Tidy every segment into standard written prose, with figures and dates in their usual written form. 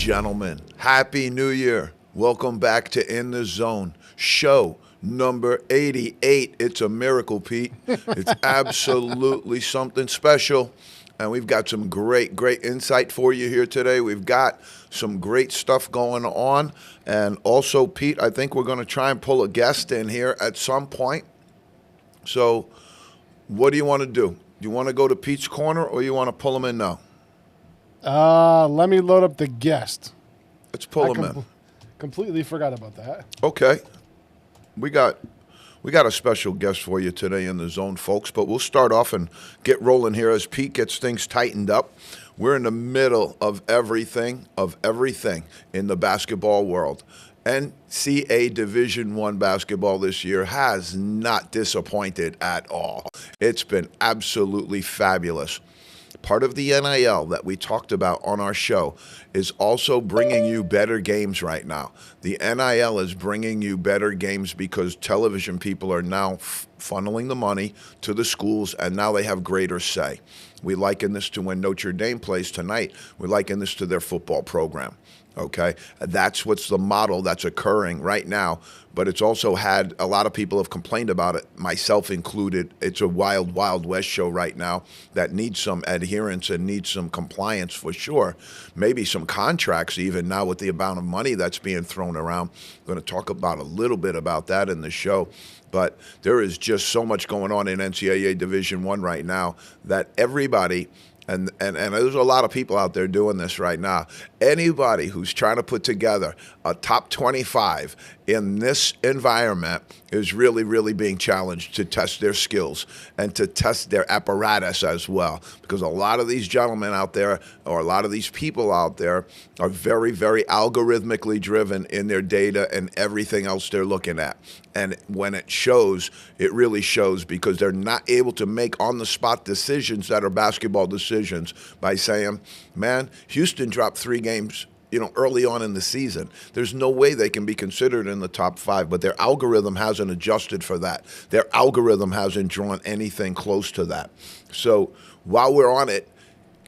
gentlemen, Happy New Year. Welcome back to In the Zone, show number 88. It's a miracle, Pete. It's absolutely something special. And we've got some great insight for you here today. We've got some great stuff going on. And also, Pete, I think we're going to try and pull a guest in here at some point. So what do you want to do? Do you want to go to Pete's Corner or you want to pull him in now? Let me load up the guest. Let's pull him in. Completely forgot about that. Okay. We got a special guest for you today in the zone, folks, but we'll start off and get rolling here as Pete gets things tightened up. We're in the middle of everything in the basketball world. NCAA Division I basketball this year has not disappointed at all. It's been absolutely fabulous. Part of the NIL that we talked about on our show is also bringing you better games right now. The NIL is bringing you better games because television people are now funneling the money to the schools, and now they have greater say. We liken this to when Notre Dame plays tonight. We liken this to their football program. Okay, that's what's the model that's occurring right now. But it's also had a lot of people have complained about it, myself included. It's a wild, wild west show right now that needs some adherence and needs some compliance for sure. Maybe some contracts even now with the amount of money that's being thrown around. I'm going to talk about a little bit about that in the show. But there is just so much going on in NCAA Division I right now that everybody. And there's a lot of people out there doing this right now. Anybody who's trying to put together a top 25 in this environment is really, really being challenged to test their skills and to test their apparatus as well. Because a lot of these gentlemen out there, or a lot of these people out there, are very, very algorithmically driven in their data and everything else they're looking at. And when it shows, it really shows because they're not able to make on-the-spot decisions that are basketball decisions by saying, man, Houston dropped 3 games early on in the season. There's no way they can be considered in the top 5, but their algorithm hasn't adjusted for that. Their algorithm hasn't drawn anything close to that. So while we're on it,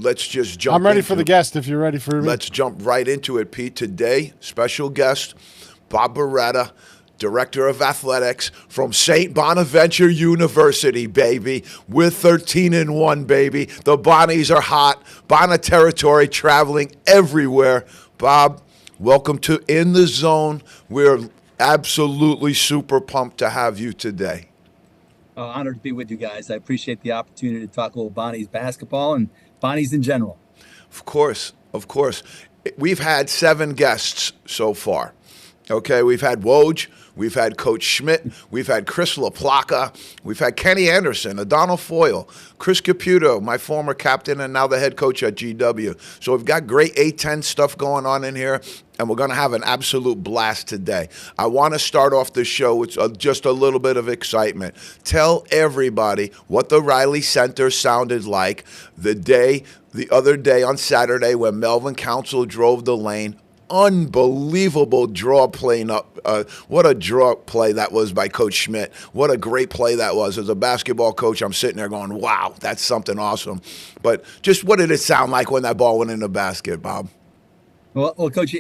let's just jump I'm ready for the guest if you're ready for me. Let's jump right into it, Pete. Today, special guest, Bob Baretta, Director of Athletics from St. Bonaventure University, baby. We're 13-1, baby. The Bonnies are hot. Bonnet territory traveling everywhere. Bob, welcome to In the Zone. We're absolutely super pumped to have you today. Honored to be with you guys. I appreciate the opportunity to talk a little Bonnies basketball and Bonnies in general. Of course. We've had 7 guests so far. Okay, we've had Woj, we've had Coach Schmidt, we've had Chris LaPlaca, we've had Kenny Anderson, Adonal Foyle, Chris Caputo, my former captain and now the head coach at GW. So we've got great A-10 stuff going on in here, and we're going to have an absolute blast today. I want to start off the show with just a little bit of excitement. Tell everybody what the Riley Center sounded like the other day on Saturday when Melvin Council drove the lane. Unbelievable draw play. What a draw play that was by Coach Schmidt. What a great play that was. As a basketball coach, I'm sitting there going, wow, that's something awesome. But just what did it sound like when that ball went in the basket, Bob? Well, Coach,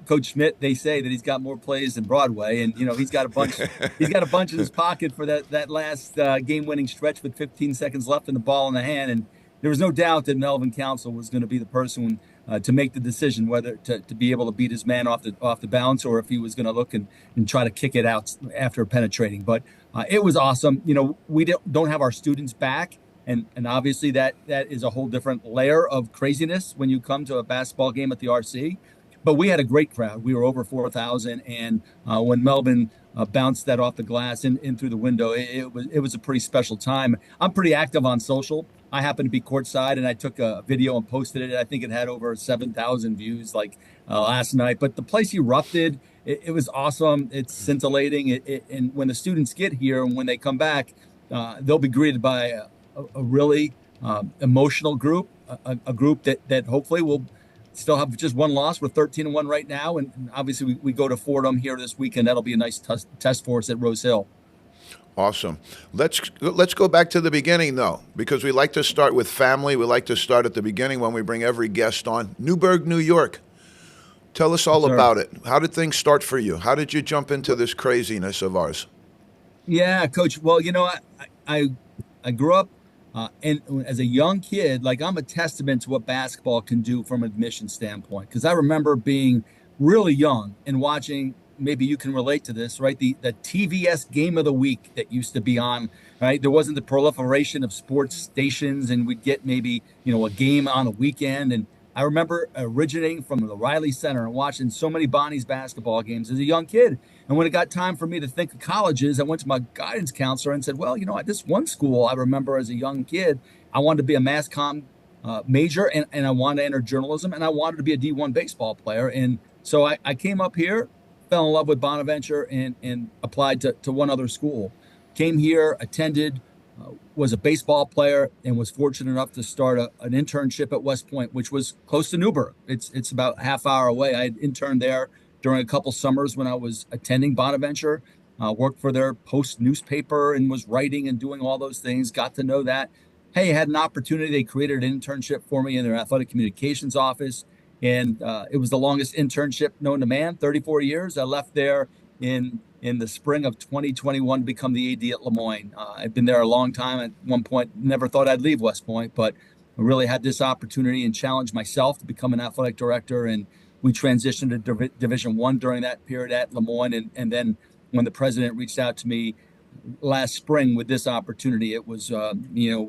Coach Schmidt, they say that he's got more plays than Broadway, and he's got a bunch. He's got a bunch in his pocket for that last game-winning stretch with 15 seconds left and the ball in the hand. And there was no doubt that Melvin Council was going to be the person to make the decision whether to be able to beat his man off the bounce or if he was going to look and try to kick it out after penetrating. But it was awesome. We don't have our students back, and obviously that is a whole different layer of craziness when you come to a basketball game at the RC. But we had a great crowd. We were over 4,000, and when Melvin bounced that off the glass in through the window, it was a pretty special time. I'm pretty active on social. I happened to be courtside, and I took a video and posted it. I think it had over 7,000 views last night. But the place erupted. It was awesome. It's scintillating. And when the students get here and when they come back, they'll be greeted by a really emotional group, a group that hopefully will still have just one loss. We're 13-1 right now, and obviously we go to Fordham here this weekend. That'll be a nice test for us at Rose Hill. Awesome. Let's go back to the beginning, though, because we like to start with family. We like to start at the beginning when we bring every guest on. Newburgh, New York. Tell us all Sure. about it. How did things start for you? How did you jump into this craziness of ours? Yeah, Coach. Well, I grew up and as a young kid, like I'm a testament to what basketball can do from an admission standpoint. Because I remember being really young and watching. Maybe you can relate to this, right? The TVS game of the week that used to be on, right? There wasn't the proliferation of sports stations, and we'd get maybe a game on a weekend. And I remember originating from the Riley Center and watching so many Bonnie's basketball games as a young kid. And when it got time for me to think of colleges, I went to my guidance counselor and said, well, at this one school I remember as a young kid, I wanted to be a mass comm major, and I wanted to enter journalism, and I wanted to be a D1 baseball player. And so I came up here, fell in love with Bonaventure, and applied to one other school. Came here, attended, was a baseball player, and was fortunate enough to start an internship at West Point, which was close to Newburgh. It's about a half hour away. I had interned there during a couple summers when I was attending Bonaventure, worked for their Post newspaper and was writing and doing all those things, got to know that. Hey, I had an opportunity. They created an internship for me in their athletic communications office. And it was the longest internship known to man, 34 years. I left there in the spring of 2021 to become the AD at Moine. I've been there a long time. At one point, never thought I'd leave West Point, but I really had this opportunity and challenged myself to become an athletic director. And we transitioned to Division I during that period at Moine. And then when the president reached out to me last spring with this opportunity, it was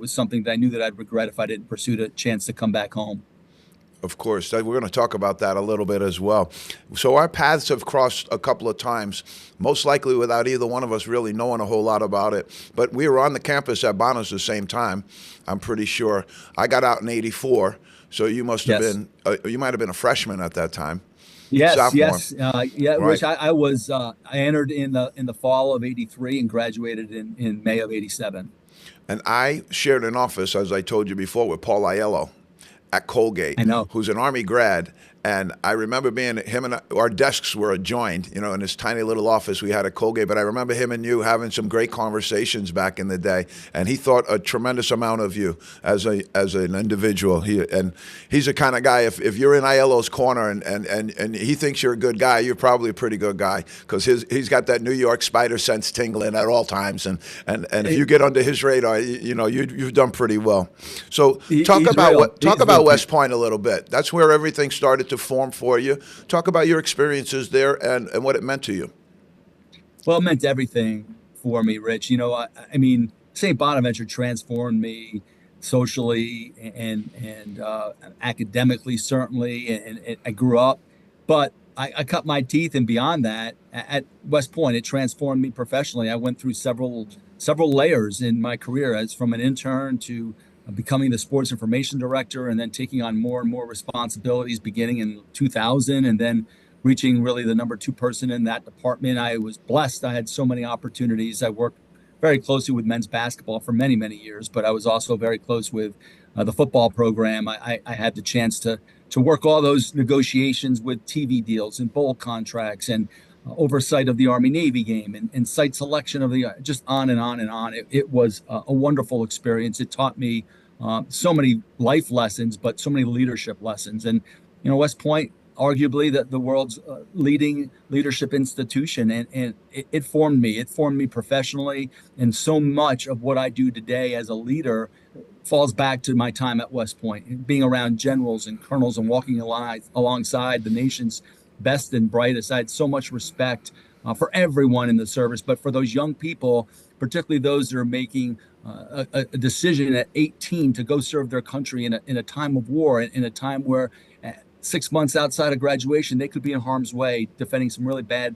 something that I knew that I'd regret if I didn't pursue the chance to come back home. Of course. We're going to talk about that a little bit as well. So our paths have crossed a couple of times, most likely without either one of us really knowing a whole lot about it. But we were on the campus at Bonner's the same time, I'm pretty sure. I got out in '84, so you must have Yes. been, you might have been a freshman at that time. Yes, Sophomore. yes, yeah. Right. Which I was. I entered in the fall of '83 and graduated in May of '87. And I shared an office, as I told you before, with Paul Aiello at Colgate, I know. who's an Army grad. And I remember being him and our desks were adjoined, in this tiny little office we had at Colgate. But I remember him and you having some great conversations back in the day. And he thought a tremendous amount of you as an individual. He's the kind of guy, if you're in Aiello's corner and he thinks you're a good guy, you're probably a pretty good guy, because he's got that New York spider sense tingling at all times. And if you get under his radar, you've done pretty well. So talk about West Point a little bit. That's where everything started to form for you. Talk about your experiences there and what it meant to you. Well, it meant everything for me, Rich. I mean, St. Bonaventure transformed me socially and academically, certainly. And I grew up, but I cut my teeth, and beyond that, at West Point, it transformed me professionally. I went through several layers in my career, as from an intern to becoming the sports information director, and then taking on more and more responsibilities beginning in 2000, and then reaching really the number 2 person in that department. I was blessed. I had so many opportunities. I worked very closely with men's basketball for many, many years, but I was also very close with the football program. I had the chance to work all those negotiations with TV deals and bowl contracts and oversight of the Army-Navy game and site selection of just on and on and on. It was a wonderful experience. It taught me so many life lessons, but so many leadership lessons. And, West Point, arguably the world's leading leadership institution, and it formed me. It formed me professionally, and so much of what I do today as a leader falls back to my time at West Point, being around generals and colonels and walking alongside the nation's best and brightest. I had so much respect for everyone in the service, but for those young people, particularly those that are making a decision at 18 to go serve their country in a time of war, in a time where 6 months outside of graduation, they could be in harm's way, defending some really bad,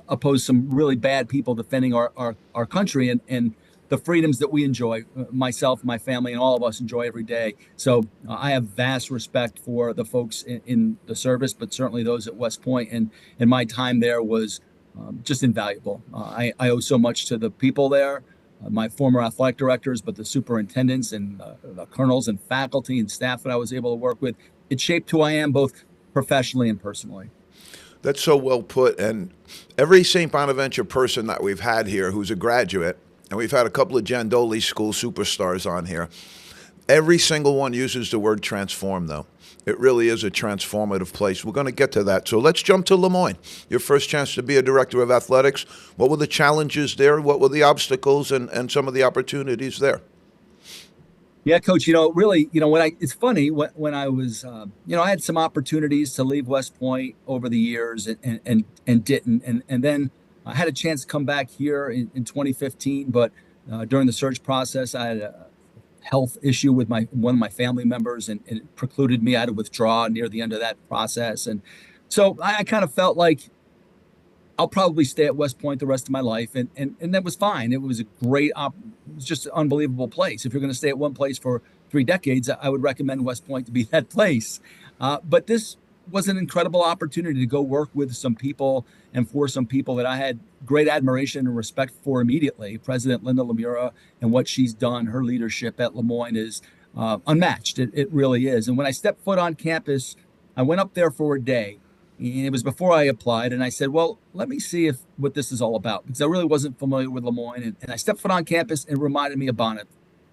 oppose some really bad people defending our country and the freedoms that we enjoy, myself, my family, and all of us enjoy every day. So I have vast respect for the folks in the service, but certainly those at West Point. And my time there was just invaluable. I owe so much to the people there, my former athletic directors, but the superintendents and the colonels and faculty and staff that I was able to work with. It shaped who I am, both professionally and personally. That's so well put. And every St. Bonaventure person that we've had here who's a graduate, and we've had a couple of Jandoli School superstars on here, every single one uses the word transform, though. It really is a transformative place. We're going to get to that. So let's jump to Lemoyne. Your first chance to be a director of athletics. What were the challenges there? What were the obstacles and some of the opportunities there? Yeah, Coach. Really, it's funny when I was, I had some opportunities to leave West Point over the years and didn't, and then I had a chance to come back here in 2015, but during the search process, I had a health issue with one of my family members, and it precluded me. I had to withdraw near the end of that process, and so I kind of felt like I'll probably stay at West Point the rest of my life, and that was fine. It was a great it was just an unbelievable place. If you're going to stay at one place for 3 decades, I would recommend West Point to be that place. But this was an incredible opportunity to go work with some people and for some people that I had great admiration and respect for immediately. President Linda Lemura and what she's done, her leadership at Lemoyne is unmatched. It really is. And when I stepped foot on campus, I went up there for a day. And it was before I applied, and I said, well, let me see what this is all about, because I really wasn't familiar with Lemoyne. And I stepped foot on campus, and it reminded me of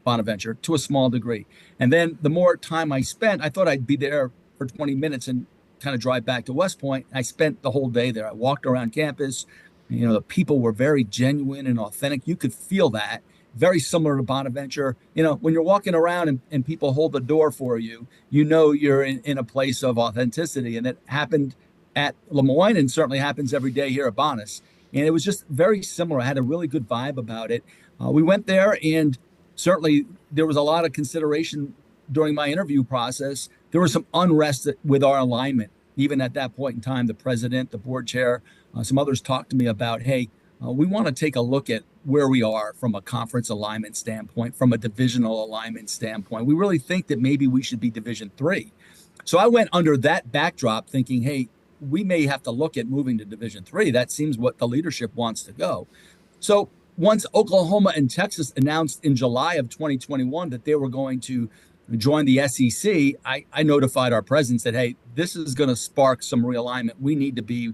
Bonaventure to a small degree. And then the more time I spent, I thought I'd be there for 20 minutes and kind of drive back to West Point. I spent the whole day there. I walked around campus. The people were very genuine and authentic. You could feel that. Very similar to Bonaventure. When you're walking around and people hold the door for you, you're in a place of authenticity. And it happened at Lemoyne, and certainly happens every day here at Bonus. And it was just very similar. I had a really good vibe about it. We went there, and certainly there was a lot of consideration during my interview process. There was some unrest with our alignment. Even at that point in time, the president, the board chair, some others talked to me about, hey, we want to take a look at where we are from a conference alignment standpoint, from a divisional alignment standpoint. We really think that maybe we should be Division III. So I went under that backdrop thinking, hey, we may have to look at moving to Division III. That seems what the leadership wants to go. So once Oklahoma and Texas announced in July of 2021 that they were going to join the SEC, I notified our president, said, hey, this is going to spark some realignment. We need to be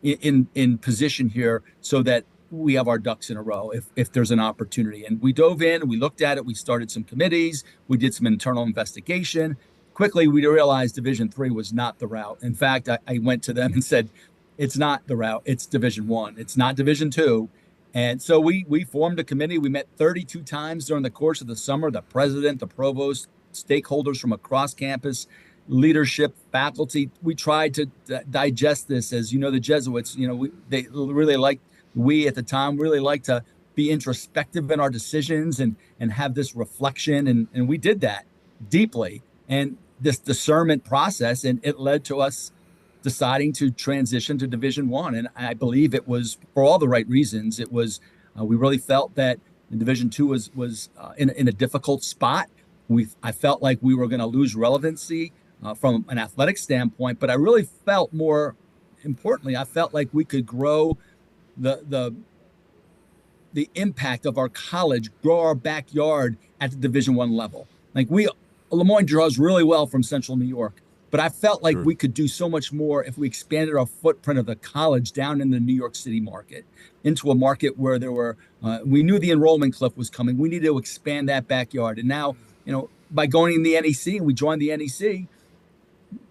in position here so that we have our ducks in a row if there's an opportunity. And we dove in, we looked at it, we started some committees, we did some internal investigation. Quickly, we realized Division III was not the route. In fact, I went to them and said, it's not the route. It's Division I. It's not Division II. And so we formed a committee. We met 32 times during the course of the summer. The president, the provost, stakeholders from across campus, leadership, faculty. We tried to digest this. As you know, the Jesuits, they really we at the time really like to be introspective in our decisions and have this reflection. And we did that deeply. And this discernment process, and it led to us deciding to transition to Division I. And I believe it was for all the right reasons. It was we really felt that Division II was in a difficult spot. I felt like we were going to lose relevancy from an athletic standpoint, but I really felt, more importantly, I felt like we could grow the impact of our college, grow our backyard at the Division I level. Like Lemoyne draws really well from Central New York, but I felt like we could do so much more if we expanded our footprint of the college down in the New York City market, into a market where we knew the enrollment cliff was coming. We needed to expand that backyard. And now, by going in the NEC, and we joined the NEC,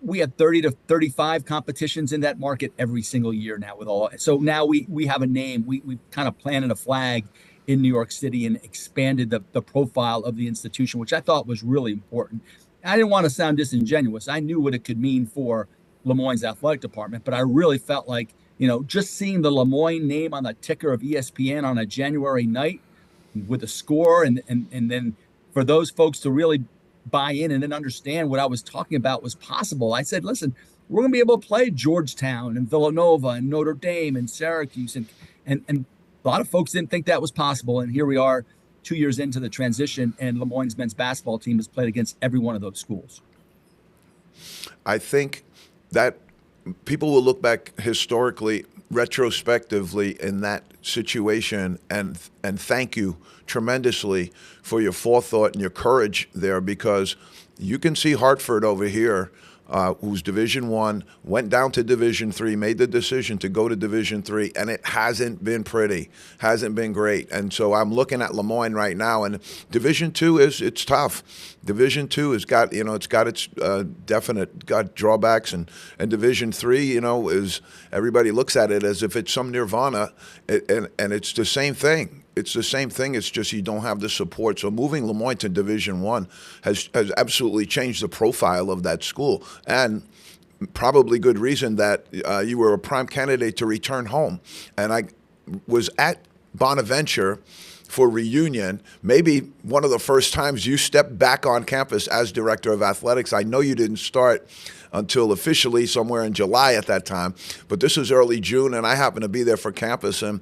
we had 30 to 35 competitions in that market every single year now with all. So now we have a name. We kind of planted a flag in New York City and expanded the profile of the institution, which I thought was really important. I didn't want to sound disingenuous. I knew what it could mean for Lemoyne's athletic department, but I really felt like, just seeing the Lemoyne name on the ticker of ESPN on a January night with a score, and then for those folks to really buy in and then understand what I was talking about was possible. I said, listen, we're going to be able to play Georgetown and Villanova and Notre Dame and Syracuse. And a lot of folks didn't think that was possible. And here we are 2 years into the transition, and Lemoyne's men's basketball team has played against every one of those schools. I think that people will look back historically, retrospectively, in that situation and thank you tremendously for your forethought and your courage there, because you can see Hartford over here who's Division I, went down to Division III, made the decision to go to Division III, and it hasn't been pretty, hasn't been great. And so I'm looking at Moine right now, and Division II it's tough. Division II has got, it's got its got drawbacks, and Division III, is, everybody looks at it as if it's some nirvana, and it's the same thing. It's the same thing. It's just you don't have the support. So moving Moine to Division I has absolutely changed the profile of that school, and probably good reason that you were a prime candidate to return home. And I was at Bonaventure for reunion, maybe one of the first times you stepped back on campus as director of athletics. I know you didn't start until officially somewhere in July at that time, but this was early June, and I happened to be there for campus, and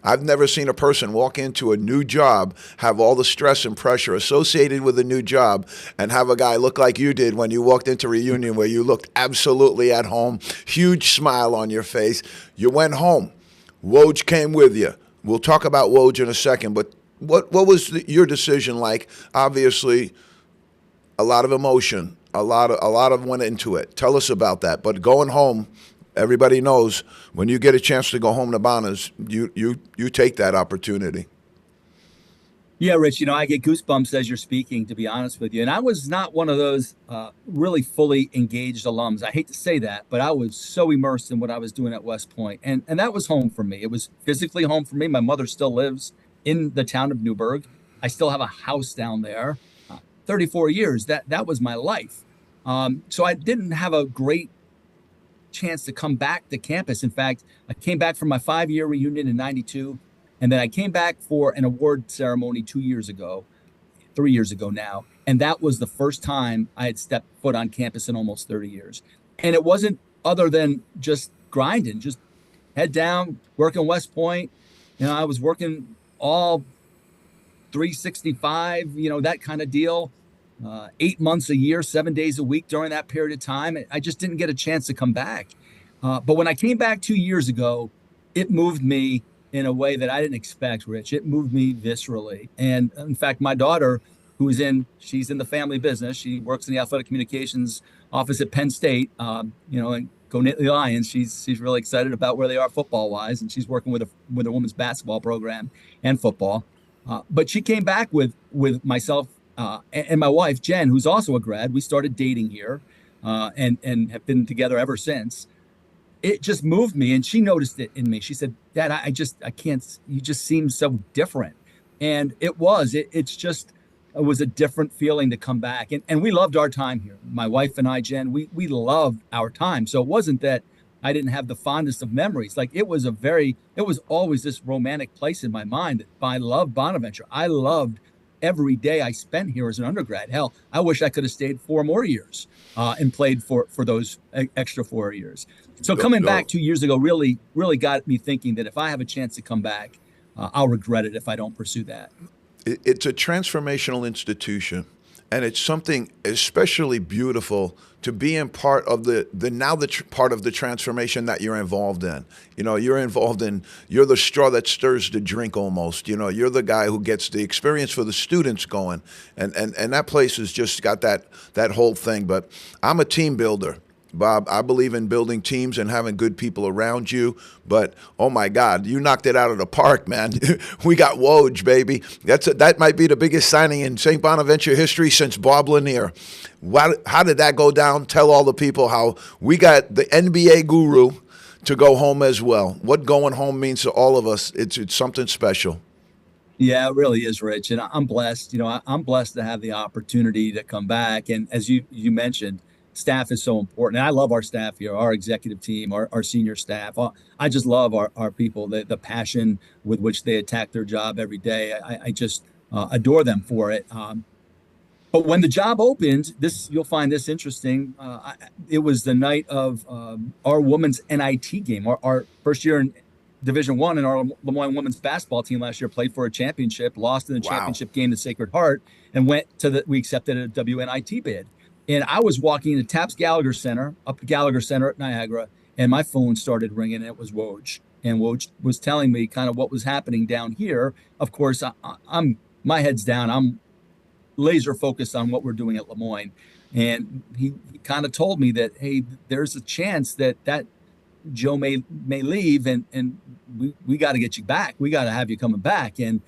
I've never seen a person walk into a new job, have all the stress and pressure associated with a new job, and have a guy look like you did when you walked into reunion, where you looked absolutely at home, huge smile on your face. You went home. Woj came with you. We'll talk about Woj in a second, but what was your decision like? Obviously, a lot of emotion, a lot of went into it. Tell us about that. But going home, everybody knows when you get a chance to go home to Bonas, you take that opportunity. Yeah, Rich, I get goosebumps as you're speaking, to be honest with you. And I was not one of those really fully engaged alums. I hate to say that, but I was so immersed in what I was doing at West Point. And that was home for me. It was physically home for me. My mother still lives in the town of Newburgh. I still have a house down there. 34 years, that was my life. So I didn't have a great chance to come back to campus. In fact, I came back from my 5-year reunion in 92. And then I came back for an award ceremony 3 years ago now. And that was the first time I had stepped foot on campus in almost 30 years. And it wasn't other than just grinding, just head down, working West Point. I was working all 365, that kind of deal, 8 months a year, 7 days a week during that period of time. I just didn't get a chance to come back. But when I came back 2 years ago, it moved me in a way that I didn't expect, Rich. It moved me viscerally. And in fact, my daughter, she's in the family business. She works in the athletic communications office at Penn State, and go Nittany Lions. She's really excited about where they are football wise. And she's working with a women's basketball program and football. But she came back with myself and my wife, Jen, who's also a grad. We started dating here and have been together ever since. It just moved me, and she noticed it in me. She said, "Dad, I can't, you just seem so different." And it was a different feeling to come back. And we loved our time here. My wife and I, Jen, we loved our time. So it wasn't that I didn't have the fondest of memories. Like it was always this romantic place in my mind. I loved Bonaventure. I loved every day I spent here as an undergrad. Hell, I wish I could have stayed 4 more years and played for those extra 4 years. So coming back 2 years ago really got me thinking that if I have a chance to come back, I'll regret it if I don't pursue that. It's a transformational institution, and it's something especially beautiful to be in part of part of the transformation that you're involved in. You're the straw that stirs the drink almost. You're the guy who gets the experience for the students going, and that place has just got that whole thing. But I'm a team builder, Bob. I believe in building teams and having good people around you. But, oh, my God, you knocked it out of the park, man. We got Woj, baby. That might be the biggest signing in St. Bonaventure history since Bob Lanier. How did that go down? Tell all the people how we got the NBA guru to go home as well. What going home means to all of us, it's something special. Yeah, it really is, Rich. And I'm blessed. I'm blessed to have the opportunity to come back. And as you mentioned, staff is so important. And I love our staff here, our executive team, our senior staff. I just love our people, the passion with which they attack their job every day. I just adore them for it. But when the job opened, you'll find this interesting. It was the night of our women's NIT game, our first year in Division I, and our Moine women's basketball team last year played for a championship, lost in the championship game to Sacred Heart, and we accepted a WNIT bid. And I was walking into Taps Gallagher Center, up the Gallagher Center at Niagara, and my phone started ringing, and it was Woj. And Woj was telling me kind of what was happening down here. Of course, my head's down. I'm laser focused on what we're doing at Moine. And he kind of told me that, hey, there's a chance that Joe may leave, and we got to get you back. We got to have you coming back. And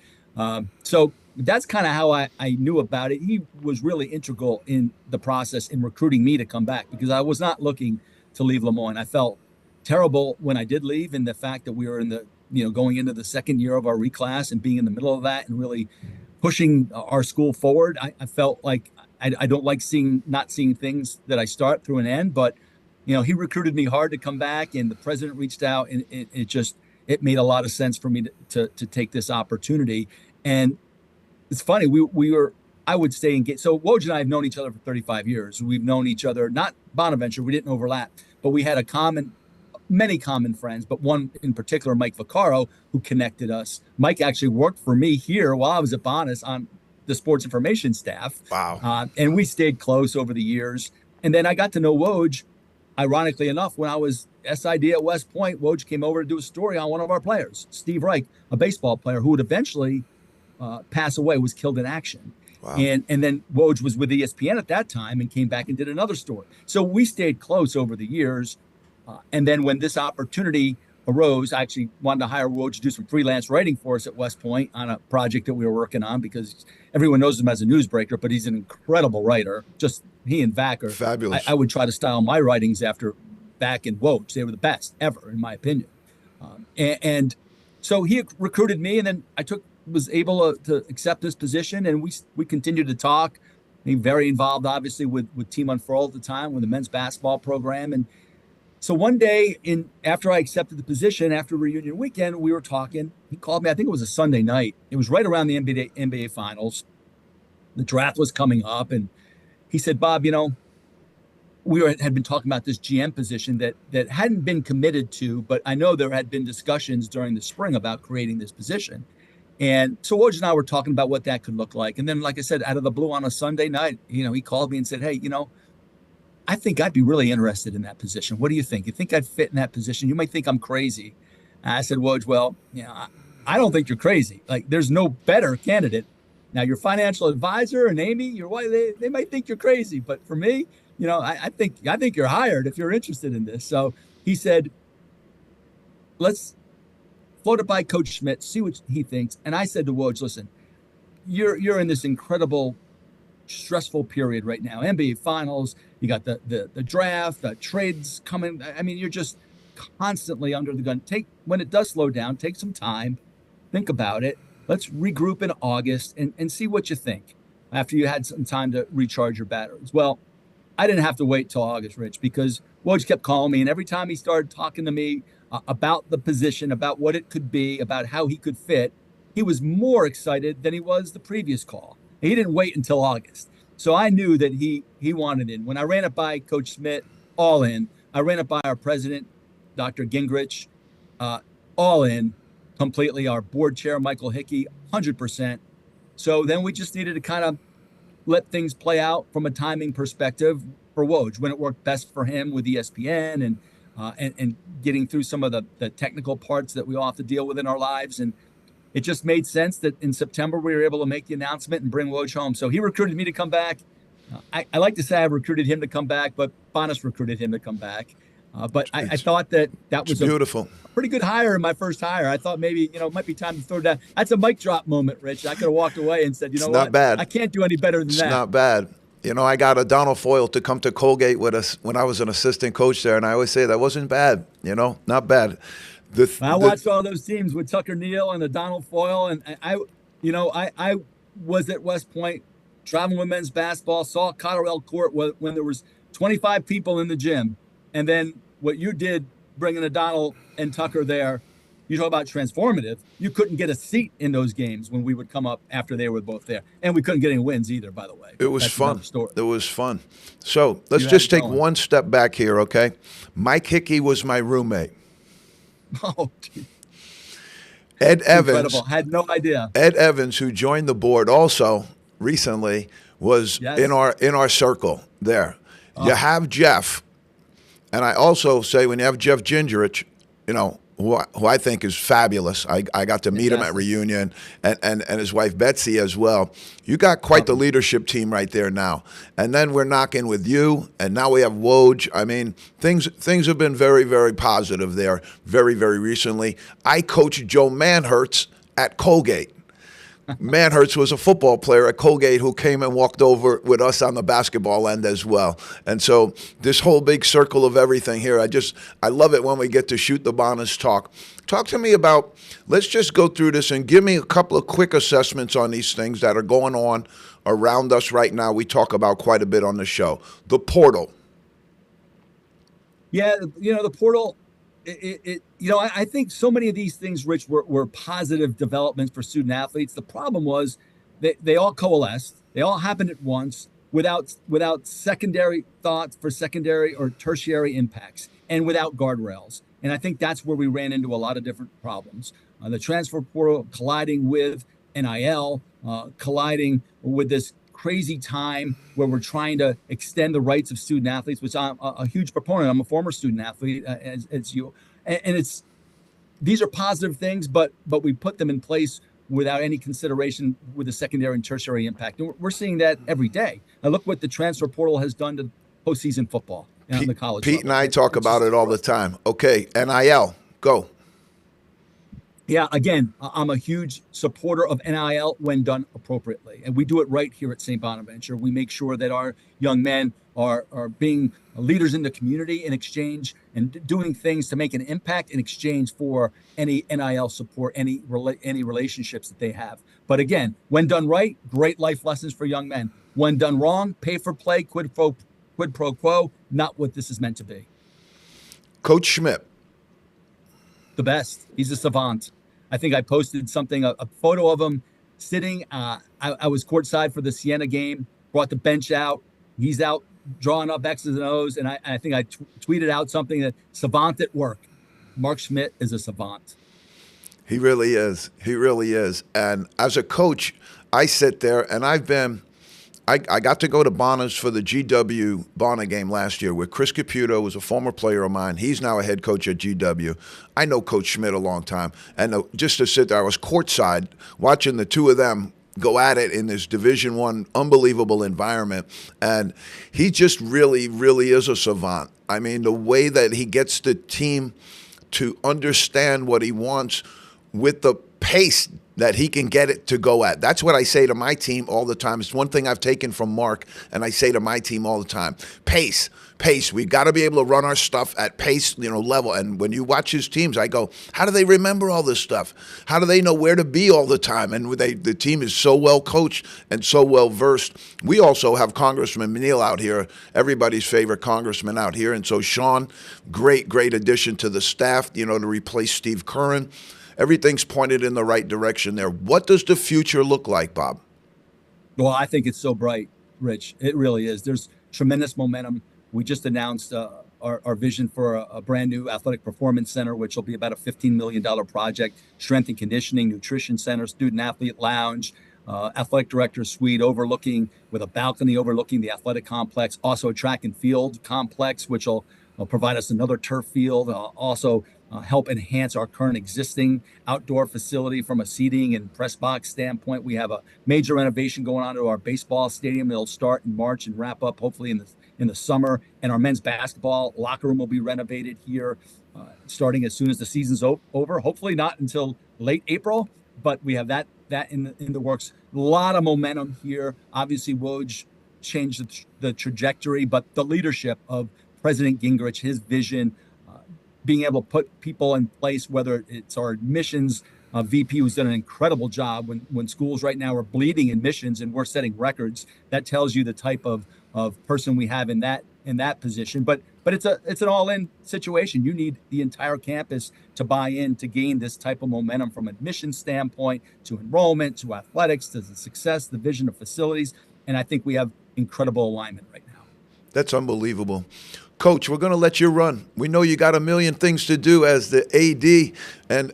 so that's kind of how I knew about it. He was really integral in the process in recruiting me to come back, because I was not looking to leave Lemoyne. I felt terrible when I did leave, and the fact that we were in the, going into the second year of our reclass and being in the middle of that and really pushing our school forward. I felt like I don't like not seeing things that I start through an end, but he recruited me hard to come back, and the president reached out, and it made a lot of sense for me to take this opportunity. And it's funny, we were, I would say, engaged. So Woj and I have known each other for 35 years. We've known each other, not Bonaventure, we didn't overlap, but we had many common friends, but one in particular, Mike Vaccaro, who connected us. Mike actually worked for me here while I was at Bonus on the sports information staff. Wow. And we stayed close over the years. And then I got to know Woj, ironically enough, when I was SID at West Point. Woj came over to do a story on one of our players, Steve Reich, a baseball player who would eventually pass away, was killed in action. Wow. And then Woj was with ESPN at that time and came back and did another story. So we stayed close over the years. And then when this opportunity arose, I actually wanted to hire Woj to do some freelance writing for us at West Point on a project that we were working on, because everyone knows him as a newsbreaker, but he's an incredible writer. Just he and Vac are fabulous. I would try to style my writings after Vac and Woj. They were the best ever, in my opinion. And so he recruited me, and then I was able to accept this position, and we continued to talk. Being very involved, obviously, with Team Unfurled at the time, with the men's basketball program. And so one day, after I accepted the position, after reunion weekend, we were talking. He called me. I think it was a Sunday night. It was right around the NBA Finals. The draft was coming up, and he said, "Bob, we had been talking about this GM position that hadn't been committed to, but I know there had been discussions during the spring about creating this position." And so Woj and I were talking about what that could look like. And then, like I said, out of the blue on a Sunday night, he called me and said, "Hey, I think I'd be really interested in that position. What do you think? You think I'd fit in that position? You might think I'm crazy." And I said, "Woj, well, I don't think you're crazy. Like, there's no better candidate. Now, your financial advisor and Amy, your wife, they might think you're crazy. But for me, I think you're hired if you're interested in this." So he said, "Let's float it by Coach Schmidt, see what he thinks." And I said to Woj, "Listen, you're in this incredible, stressful period right now. NBA Finals, you got the draft, the trades coming. I mean, you're just constantly under the gun. When it does slow down, take some time, think about it. Let's regroup in August and see what you think after you had some time to recharge your batteries." Well, I didn't have to wait till August, Rich, because Woj kept calling me, and every time he started talking to me about the position, about what it could be, about how he could fit, he was more excited than he was the previous call. He didn't wait until August. So I knew that he wanted in. When I ran it by Coach Schmidt, all in. I ran it by our president, Dr. Gingrich, all in, completely. Our board chair, Michael Hickey, 100%. So then we just needed to kind of let things play out from a timing perspective for Woj, when it worked best for him with ESPN and getting through some of the technical parts that we all have to deal with in our lives. And it just made sense that in September we were able to make the announcement and bring Woj home. So he recruited me to come back. I like to say I recruited him to come back, but Bonus recruited him to come back. But I thought that was beautiful. A pretty good hire in my first hire. I thought maybe, it might be time to throw down. That's a mic drop moment, Rich. I could have walked away and said, It's not bad. I can't do any better than that. It's not bad. I got a Donald Foyle to come to Colgate with us when I was an assistant coach there, and I always say that wasn't bad, not bad. I watched all those teams with Tucker Neal and the Donald Foyle, and I was at West Point traveling with men's basketball, saw Carousel Court when there was 25 people in the gym, and then what you did bringing a Donald and Tucker there, you talk about transformative. You couldn't get a seat in those games when we would come up after they were both there. And we couldn't get any wins either, by the way. It was fun. It was fun. So let's You just had it take going. one step back here, okay? Mike Hickey was my roommate. Oh, geez. Ed Evans. Incredible. Had no idea. Ed Evans, who joined the board also recently, was Yes. in our circle there. You have Jeff, and I also say when you have Jeff Gingerich, who I think is fabulous. I got to meet him at reunion, and his wife Betsy as well. You got quite the leadership team right there now. And then we're knocking with you, and now we have Woj. I mean, things have been very, very positive there very, very recently. I coached Joe Manhertz at Colgate. Manhertz was a football player at Colgate who came and walked over with us on the basketball end as well. And so this whole big circle of everything here, I love it when we get to shoot the Bonners talk. Talk to me about, let's just go through this and give me a couple of quick assessments on these things that are going on around us right now. We talk about quite a bit on the show. The portal. Yeah, the portal. I think so many of these things, Rich, were positive developments for student athletes. The problem was they all coalesced. They all happened at once without secondary thoughts for secondary or tertiary impacts and without guardrails. And I think that's where we ran into a lot of different problems. The transfer portal colliding with NIL, colliding with this crazy time where we're trying to extend the rights of student athletes, which I'm a huge proponent. I'm a former student athlete, as you, and these are positive things, but we put them in place without any consideration with the secondary and tertiary impact. And we're seeing that every day. Now look what the transfer portal has done to postseason football in the college Pete level. and I talk about it all the time. Okay, NIL, go. Yeah, again, I'm a huge supporter of NIL when done appropriately. And we do it right here at St. Bonaventure. We make sure that our young men are being leaders in the community in exchange and doing things to make an impact in exchange for any NIL support, any relationships that they have. But again, when done right, great life lessons for young men. When done wrong, pay for play, quid pro quo, not what this is meant to be. Coach Schmidt. The best. He's a savant. I think I posted something, a photo of him sitting. I was courtside for the Siena game, brought the bench out. He's out drawing up X's and O's. And I think I tweeted out something that savant at work. Mark Schmidt is a savant. He really is. He really is. And as a coach, I sit there and I got to go to Bonners for the GW Bonner game last year where Chris Caputo was a former player of mine. He's now a head coach at GW. I know Coach Schmidt a long time. And just to sit there, I was courtside watching the two of them go at it in this Division I unbelievable environment. And he just really, really is a savant. I mean, the way that he gets the team to understand what he wants with the pace that he can get it to go at. That's what I say to my team all the time. It's one thing I've taken from Mark, and I say to my team all the time. Pace. We've got to be able to run our stuff at pace, level. And when you watch his teams, I go, how do they remember all this stuff? How do they know where to be all the time? And the team is so well coached and so well versed. We also have Congressman Neal out here, everybody's favorite congressman out here. And so Sean, great addition to the staff, to replace Steve Curran. Everything's pointed in the right direction there. What does the future look like, Bob? Well, I think it's so bright, Rich. It really is. There's tremendous momentum. We just announced our vision for a brand new athletic performance center, which will be about a $15 million project. Strength and conditioning, nutrition center, student athlete lounge, athletic director's suite with a balcony overlooking the athletic complex. Also a track and field complex, which will provide us another turf field. Also help enhance our current existing outdoor facility from a seating and press box standpoint. We have a major renovation going on to our baseball stadium. It'll start in March and wrap up hopefully in the summer. And our men's basketball locker room will be renovated here starting as soon as the season's over. Hopefully not until late April, but we have that in the works. A lot of momentum here. Obviously, Woj changed the trajectory, but the leadership of President Gingrich, his vision, being able to put people in place, whether it's our admissions VP, who's done an incredible job when schools right now are bleeding admissions and we're setting records. That tells you the type of person we have in that position. But it's an all-in situation. You need the entire campus to buy in to gain this type of momentum from admission standpoint to enrollment to athletics to the success, the vision of facilities. And I think we have incredible alignment right now. That's unbelievable. Coach, we're going to let you run. We know you got a million things to do as the AD, and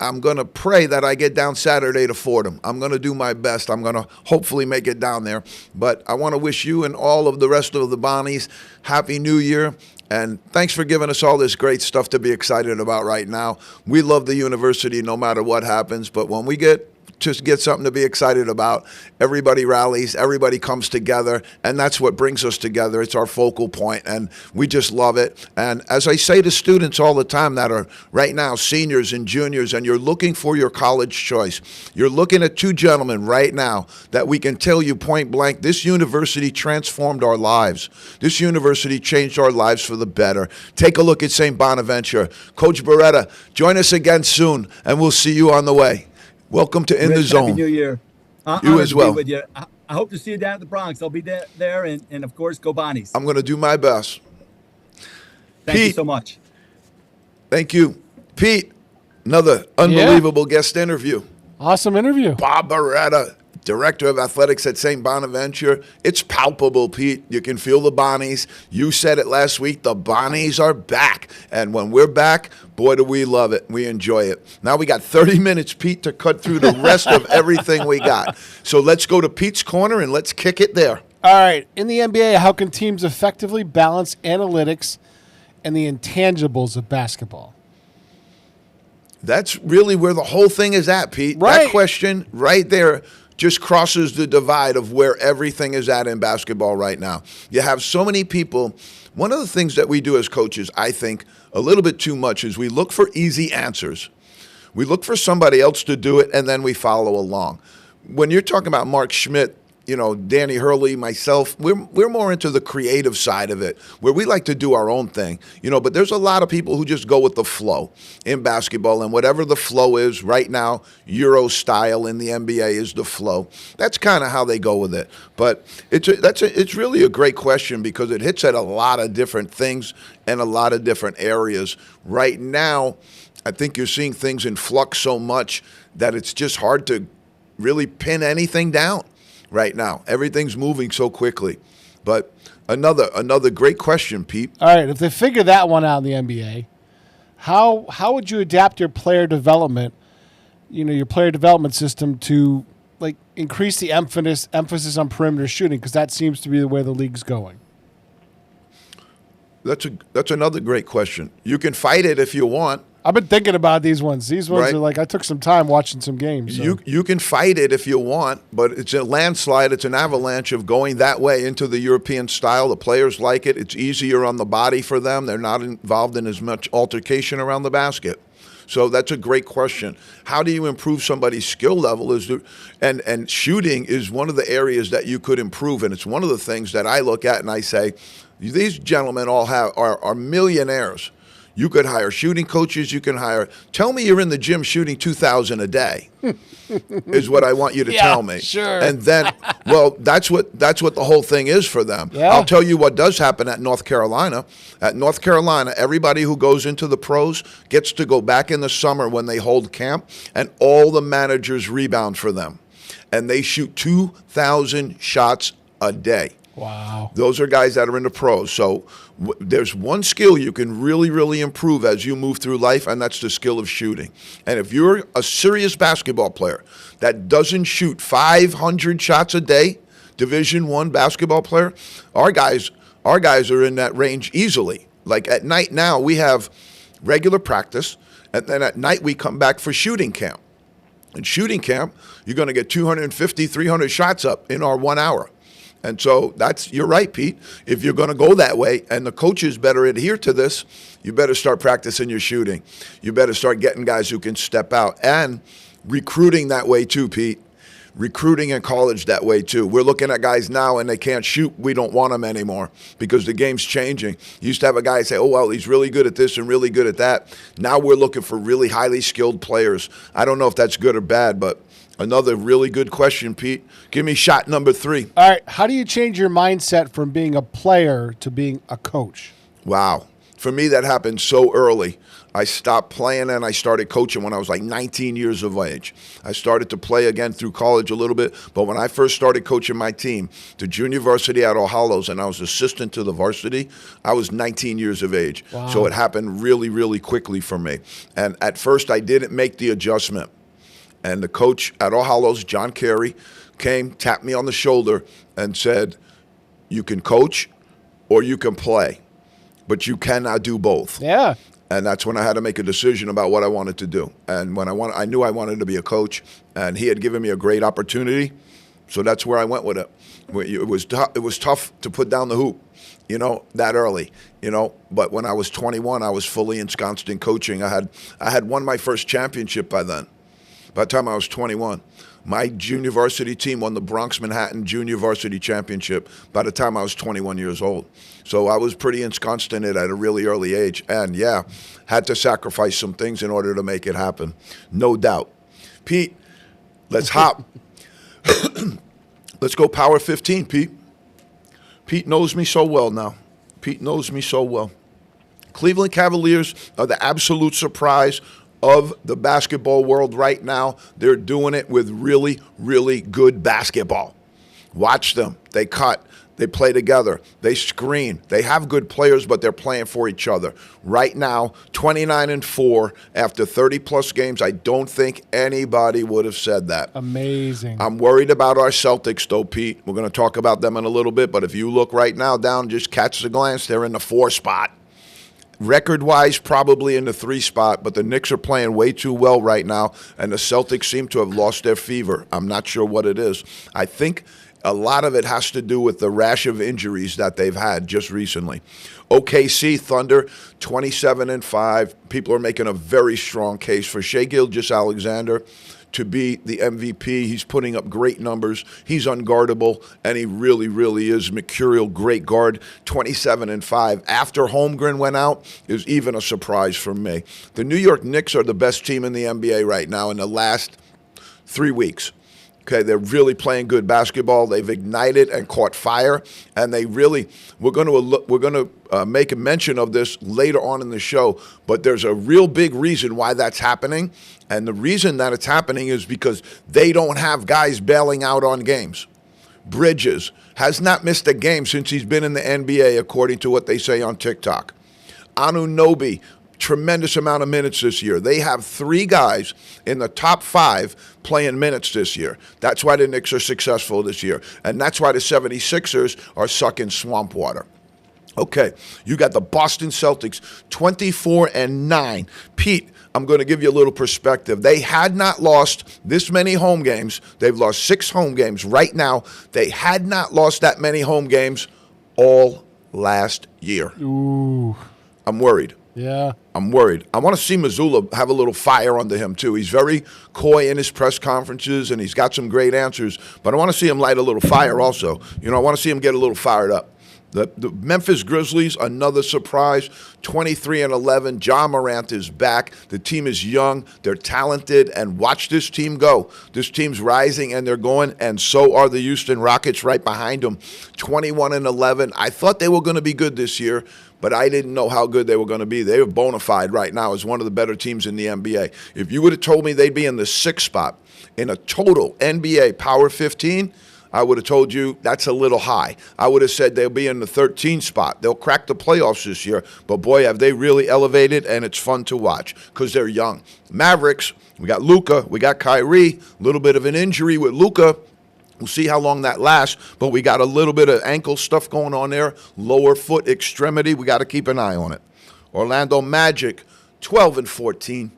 I'm going to pray that I get down Saturday to Fordham. I'm going to do my best. I'm going to hopefully make it down there. But I want to wish you and all of the rest of the Bonnies Happy New Year. And thanks for giving us all this great stuff to be excited about right now. We love the university no matter what happens, but when we get something to be excited about, everybody rallies, everybody comes together, and that's what brings us together. It's our focal point, and we just love it. And as I say to students all the time that are right now seniors and juniors, and you're looking for your college choice, you're looking at two gentlemen right now that we can tell you point blank, this university transformed our lives. This university changed our lives for the better. Take a look at St. Bonaventure. Coach Baretta, join us again soon, and we'll see you on the way. Welcome to In the Rich, Zone. Happy New Year. You as well. With you. I hope to see you down at the Bronx. I'll be there, and of course, go Bonnies. I'm going to do my best. Thank you Pete, so much. Thank you. Pete, another unbelievable guest interview. Awesome interview. Bob Baretta, Director of Athletics at St. Bonaventure. It's palpable, Pete. You can feel the Bonnies. You said it last week. The Bonnies are back. And when we're back, boy, do we love it. We enjoy it. Now we got 30 minutes, Pete, to cut through the rest of everything we got. So let's go to Pete's Corner and let's kick it there. All right. In the NBA, how can teams effectively balance analytics and the intangibles of basketball? That's really where the whole thing is at, Pete. Right. That question right there just crosses the divide of where everything is at in basketball right now. You have so many people. One of the things that we do as coaches, I think, a little bit too much is we look for easy answers. We look for somebody else to do it, and then we follow along. When you're talking about Mark Schmidt, Danny Hurley, myself, we're more into the creative side of it, where we like to do our own thing. But there's a lot of people who just go with the flow in basketball, and whatever the flow is right now, Euro style in the NBA is the flow. That's kind of how they go with it. But it's really a great question because it hits at a lot of different things and a lot of different areas. Right now, I think you're seeing things in flux so much that it's just hard to really pin anything down. Right now, everything's moving so quickly. But another great question, Pete. All right, if they figure that one out in the NBA, how would you adapt your player development, your player development system to increase the emphasis on perimeter shooting, because that seems to be the way the league's going? That's another great question. You can fight it if you want. I've been thinking about these ones. These ones Right. are I took some time watching some games. So. You can fight it if you want, but it's a landslide. It's an avalanche of going that way into the European style. The players like it. It's easier on the body for them. They're not involved in as much altercation around the basket. So that's a great question. How do you improve somebody's skill level? And shooting is one of the areas that you could improve, and it's one of the things that I look at and I say, these gentlemen all are millionaires. You could hire shooting coaches. You can hire. Tell me you're in the gym shooting 2,000 a day, is what I want you to tell me. Sure. And then, well, that's what the whole thing is for them. Yeah. I'll tell you what does happen at North Carolina. At North Carolina, everybody who goes into the pros gets to go back in the summer when they hold camp, and all the managers rebound for them, and they shoot 2,000 shots a day. Wow. Those are guys that are in the pros. So there's one skill you can really, really improve as you move through life, and that's the skill of shooting. And if you're a serious basketball player that doesn't shoot 500 shots a day, Division I basketball player, our guys are in that range easily. Like at night now, we have regular practice, and then at night we come back for shooting camp. In shooting camp, you're going to get 250, 300 shots up in our 1 hour. And so you're right, Pete. If you're going to go that way and the coaches better adhere to this, you better start practicing your shooting. You better start getting guys who can step out and recruiting that way too, Pete. Recruiting in college that way too. We're looking at guys now and they can't shoot. We don't want them anymore because the game's changing. You used to have a guy say, oh, well, he's really good at this and really good at that. Now we're looking for really highly skilled players. I don't know if that's good or bad, but another really good question, Pete. Give me shot number 3. All right. How do you change your mindset from being a player to being a coach? Wow. For me, that happened so early. I stopped playing and I started coaching when I was like 19 years of age. I started to play again through college a little bit, but when I first started coaching my team, the junior varsity at All Hallows, and I was assistant to the varsity, I was 19 years of age. Wow. So it happened really, really quickly for me. And at first, I didn't make the adjustment. And the coach at All Hallows, John Carey, came, tapped me on the shoulder, and said, you can coach or you can play. but you cannot do both. Yeah. And that's when I had to make a decision about what I wanted to do. And when I knew I wanted to be a coach, and he had given me a great opportunity, so that's where I went with it. It was tough to put down the hoop, that early, But when I was 21, I was fully ensconced in coaching. I had won my first championship by then. By the time I was 21, my junior varsity team won the Bronx Manhattan Junior Varsity Championship by the time I was 21 years old. So I was pretty ensconced in it at a really early age. And yeah, had to sacrifice some things in order to make it happen. No doubt. Pete, let's hop. Let's go power 15, Pete. Pete knows me so well now. Pete knows me so well. Cleveland Cavaliers are the absolute surprise of the basketball world right now. They're doing it with really, really good basketball. Watch them. They cut. They play together. They screen. They have good players, but they're playing for each other. Right now, 29-4 after 30-plus games. I don't think anybody would have said that. Amazing. I'm worried about our Celtics, though, Pete. We're going to talk about them in a little bit, but if you look right now down, just catch the glance, they're in the 4 spot. Record-wise, probably in the 3 spot, but the Knicks are playing way too well right now, and the Celtics seem to have lost their fever. I'm not sure what it is. I think a lot of it has to do with the rash of injuries that they've had just recently. OKC Thunder, 27-5. People are making a very strong case for Shai Gilgeous-Alexander to be the MVP. He's putting up great numbers. He's unguardable, and he really, really is mercurial, great guard. 27-5. After Holmgren went out is even a surprise for me. The New York Knicks are the best team in the NBA right now in the last 3 weeks. Okay, they're really playing good basketball. They've ignited and caught fire, and we're going to make a mention of this later on in the show, but there's a real big reason why that's happening, and the reason that it's happening is because they don't have guys bailing out on games. Bridges has not missed a game since he's been in the NBA, according to what they say on TikTok. Anunoby, tremendous amount of minutes this year. They have 3 guys in the top 5 playing minutes this year. That's why the Knicks are successful this year. And that's why the 76ers are sucking swamp water. Okay, you got the Boston Celtics, 24-9. Pete, I'm going to give you a little perspective. They had not lost this many home games. They've lost 6 home games right now. They had not lost that many home games all last year. Ooh. I'm worried. Yeah. I'm worried. I want to see Mazzulla have a little fire under him, too. He's very coy in his press conferences, and he's got some great answers. But I want to see him light a little fire also. I want to see him get a little fired up. The Memphis Grizzlies, another surprise, 23-11. Ja Morant is back. The team is young. They're talented. And watch this team go. This team's rising, and they're going, and so are the Houston Rockets right behind them, 21-11. I thought they were going to be good this year, but I didn't know how good they were going to be. They were bona fide right now as one of the better teams in the NBA. If you would have told me they'd be in the 6th spot in a total NBA Power 15, I would have told you that's a little high. I would have said they'll be in the 13th spot. They'll crack the playoffs this year. But, boy, have they really elevated, and it's fun to watch because they're young. Mavericks, we got Luka, we got Kyrie, a little bit of an injury with Luka. We'll see how long that lasts, but we got a little bit of ankle stuff going on there, lower foot extremity. We got to keep an eye on it. Orlando Magic, 12-14.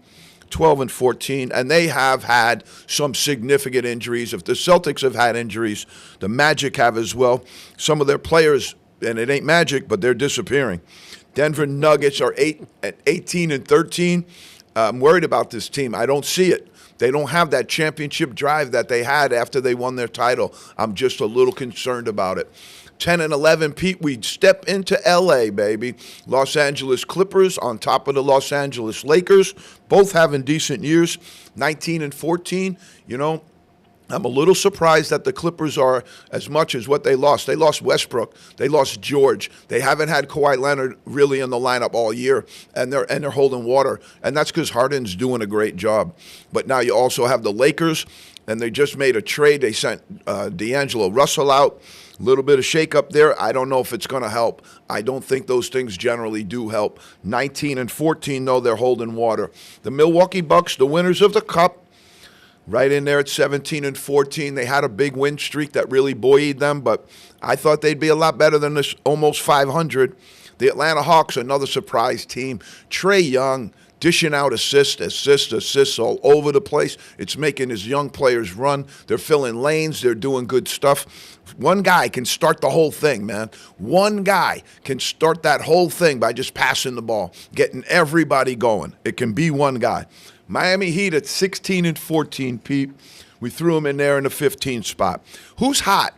12-14, and they have had some significant injuries. If the Celtics have had injuries, the Magic have as well. Some of their players, and it ain't Magic, but they're disappearing. Denver Nuggets are 18-13. I'm worried about this team. I don't see it. They don't have that championship drive that they had after they won their title. I'm just a little concerned about it. 10-11, Pete, we step into L.A., baby. Los Angeles Clippers on top of the Los Angeles Lakers, both having decent years, 19-14. I'm a little surprised that the Clippers are as much as what they lost. They lost Westbrook. They lost George. They haven't had Kawhi Leonard really in the lineup all year, and they're holding water. And that's because Harden's doing a great job. But now you also have the Lakers, and they just made a trade. They sent D'Angelo Russell out. A little bit of shake-up there. I don't know if it's going to help. I don't think those things generally do help. 19-14, though, they're holding water. The Milwaukee Bucks, the winners of the Cup, right in there at 17-14. They had a big win streak that really buoyed them, but I thought they'd be a lot better than this almost 500. The Atlanta Hawks, another surprise team. Trae Young dishing out assists all over the place. It's making his young players run. They're filling lanes. They're doing good stuff. One guy can start the whole thing, man. One guy can start that whole thing by just passing the ball, getting everybody going. It can be one guy. Miami Heat at 16-14, Pete. We threw them in there in the 15 spot. Who's hot?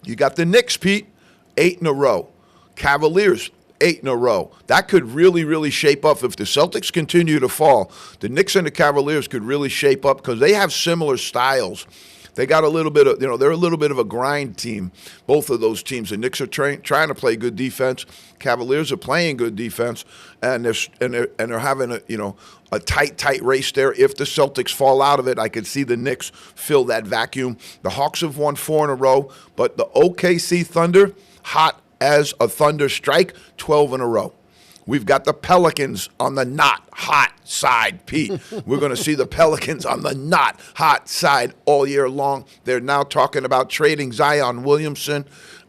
You got the Knicks, Pete, 8 in a row. Cavaliers, 8 in a row. That could really, really shape up. If the Celtics continue to fall, the Knicks and the Cavaliers could really shape up because they have similar styles. They got a little bit of, they're a little bit of a grind team, both of those teams. The Knicks are trying to play good defense. Cavaliers are playing good defense, and they're having a tight race there. If the Celtics fall out of it, I could see the Knicks fill that vacuum. The Hawks have won 4 in a row, but the OKC Thunder, hot as a thunder strike, 12 in a row. We've got the Pelicans on the not hot side, Pete. We're going to see the Pelicans on the not hot side all year long. They're now talking about trading Zion Williamson.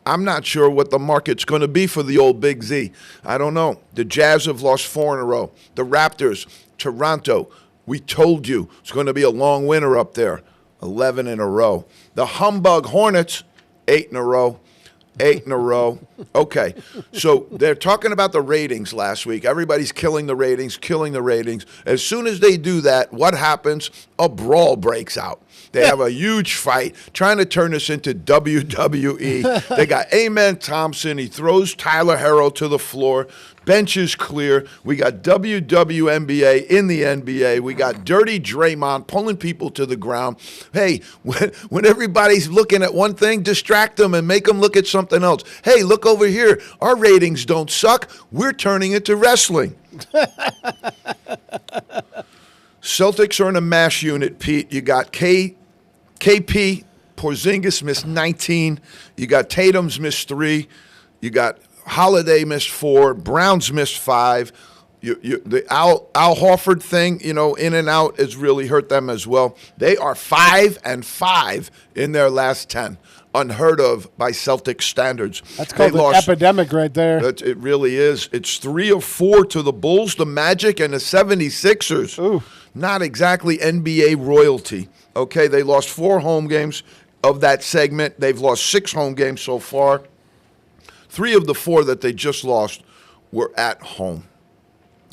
I'm not sure what the market's going to be for the old Big Z. I don't know. The Jazz have lost 4 in a row. The Raptors, Toronto, we told you it's going to be a long winter up there, 11 in a row. The Humbug Hornets, 8 in a row. 8 in a row. Okay, so they're talking about the ratings last week. Everybody's killing the ratings. As soon as they do that, what happens? A brawl breaks out. They have a huge fight trying to turn this into WWE. They got Amen Thompson. He throws Tyler Herro to the floor. Bench is clear. We got WWNBA in the NBA. We got Dirty Draymond pulling people to the ground. Hey, when everybody's looking at one thing, distract them and make them look at something else. Hey, look over here. Our ratings don't suck. We're turning it to wrestling. Celtics are in a mash unit, Pete. You got KP, Porzingis missed 19. You got Tatum's missed 3. You got Holiday missed 4. Brown's missed 5. The Al Horford thing, in and out has really hurt them as well. They are 5-5 in their last 10. Unheard of by Celtic standards. That's called an epidemic right there. It really is. It's 3 or 4 to the Bulls, the Magic, and the 76ers. Ooh. Not exactly NBA royalty. Okay, they lost 4 home games of that segment. They've lost 6 home games so far. 3 of the 4 that they just lost were at home.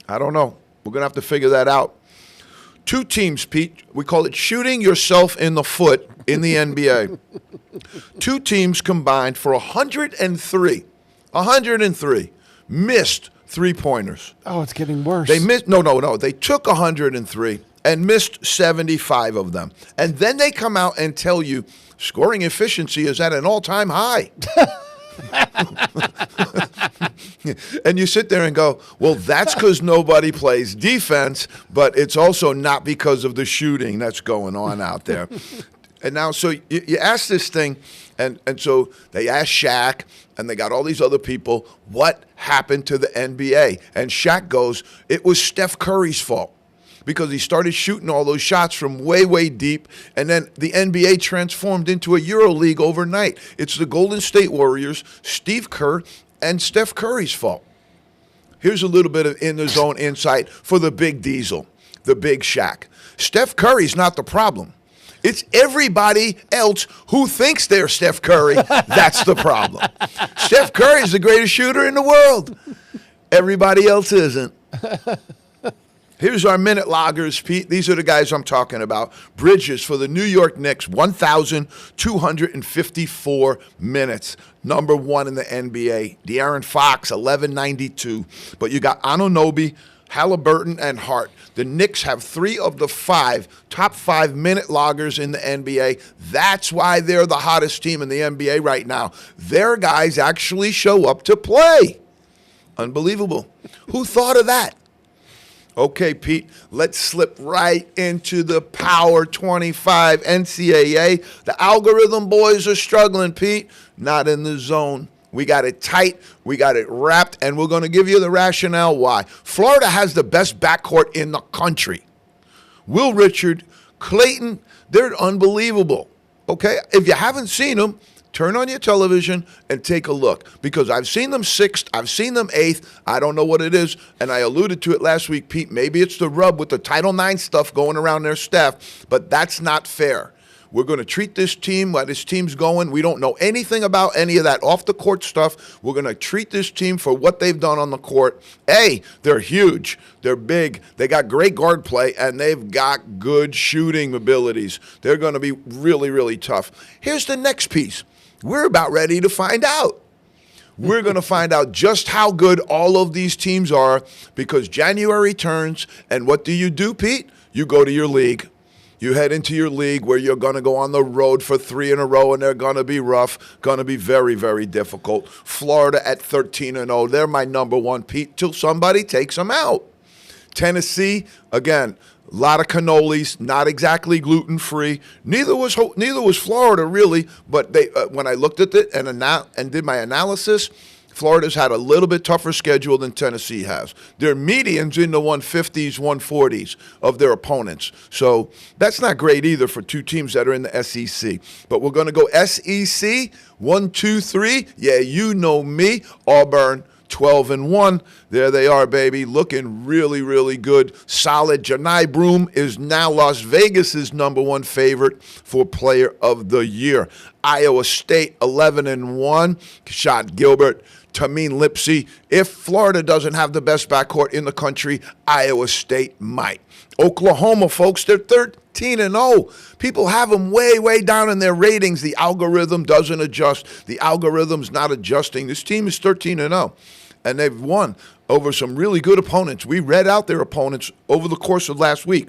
I don't know. We're going to have to figure that out. 2 teams, Pete. We call it shooting yourself in the foot in the NBA. 2 teams combined for 103. 103 missed 3-pointers. Oh, it's getting worse. They missed. No. They took 103 and missed 75 of them. And then they come out and tell you scoring efficiency is at an all-time high. And you sit there and go, well, that's because nobody plays defense, but it's also not because of the shooting that's going on out there. And now, so you ask this thing, and so they asked Shaq, and they got all these other people, what happened to the NBA? And Shaq goes, it was Steph Curry's fault. Because he started shooting all those shots from way, way deep, and then the NBA transformed into a EuroLeague overnight. It's the Golden State Warriors, Steve Kerr, and Steph Curry's fault. Here's a little bit of in-the-zone insight for the big Diesel, the big Shaq. Steph Curry's not the problem. It's everybody else who thinks they're Steph Curry. That's the problem. Steph Curry is the greatest shooter in the world. Everybody else isn't. Here's our minute loggers, Pete. These are the guys I'm talking about. Bridges for the New York Knicks, 1,254 minutes. Number 1 in the NBA. De'Aaron Fox, 1,192. But you got Anunoby, Halliburton, and Hart. The Knicks have 3 of the 5 top 5 minute loggers in the NBA. That's why they're the hottest team in the NBA right now. Their guys actually show up to play. Unbelievable. Who thought of that? Okay, Pete, let's slip right into the Power 25 NCAA. The algorithm boys are struggling, Pete. Not in the zone. We got it tight. We got it wrapped, and we're going to give you the rationale why. Florida has the best backcourt in the country. Will Richard, Clayton, they're unbelievable. Okay, if you haven't seen them, turn on your television and take a look, because I've seen them 6th, I've seen them 8th. I don't know what it is, and I alluded to it last week, Pete. Maybe it's the rub with the Title IX stuff going around their staff, but that's not fair. We're going to treat this team while this team's going. We don't know anything about any of that off-the-court stuff. We're going to treat this team for what they've done on the court. A, they're huge. They're big. They got great guard play, and they've got good shooting abilities. They're going to be really, really tough. Here's the next piece. We're about ready to find out. We're going to find out just how good all of these teams are, because January turns, and what do, Pete? You go to your league. You head into your league where you're going to go on the road for 3 in a row, and they're going to be rough, going to be very, very difficult. Florida at 13-0, they're my number one, Pete, till somebody takes them out. Tennessee, again, a lot of cannolis, not exactly gluten-free. Neither was Florida, really, but they when I looked at it and did my analysis, Florida's had a little bit tougher schedule than Tennessee has. Their median's in the 150s, 140s of their opponents. So that's not great either for two teams that are in the SEC. But we're going to go SEC, 1, 2, 3. Yeah, you know me, Auburn. 12-1. There they are, baby, looking really, really good. Solid. Janai Broom is now Las Vegas's number one favorite for Player of the Year. Iowa State 11-1. Keshad Gilbert, Tameen Lipsey. If Florida doesn't have the best backcourt in the country, Iowa State might. Oklahoma, folks, they're 13-0. People have them way, way down in their ratings. The algorithm doesn't adjust. The algorithm's not adjusting. This team is 13-0, and they've won over some really good opponents. We read out their opponents over the course of last week.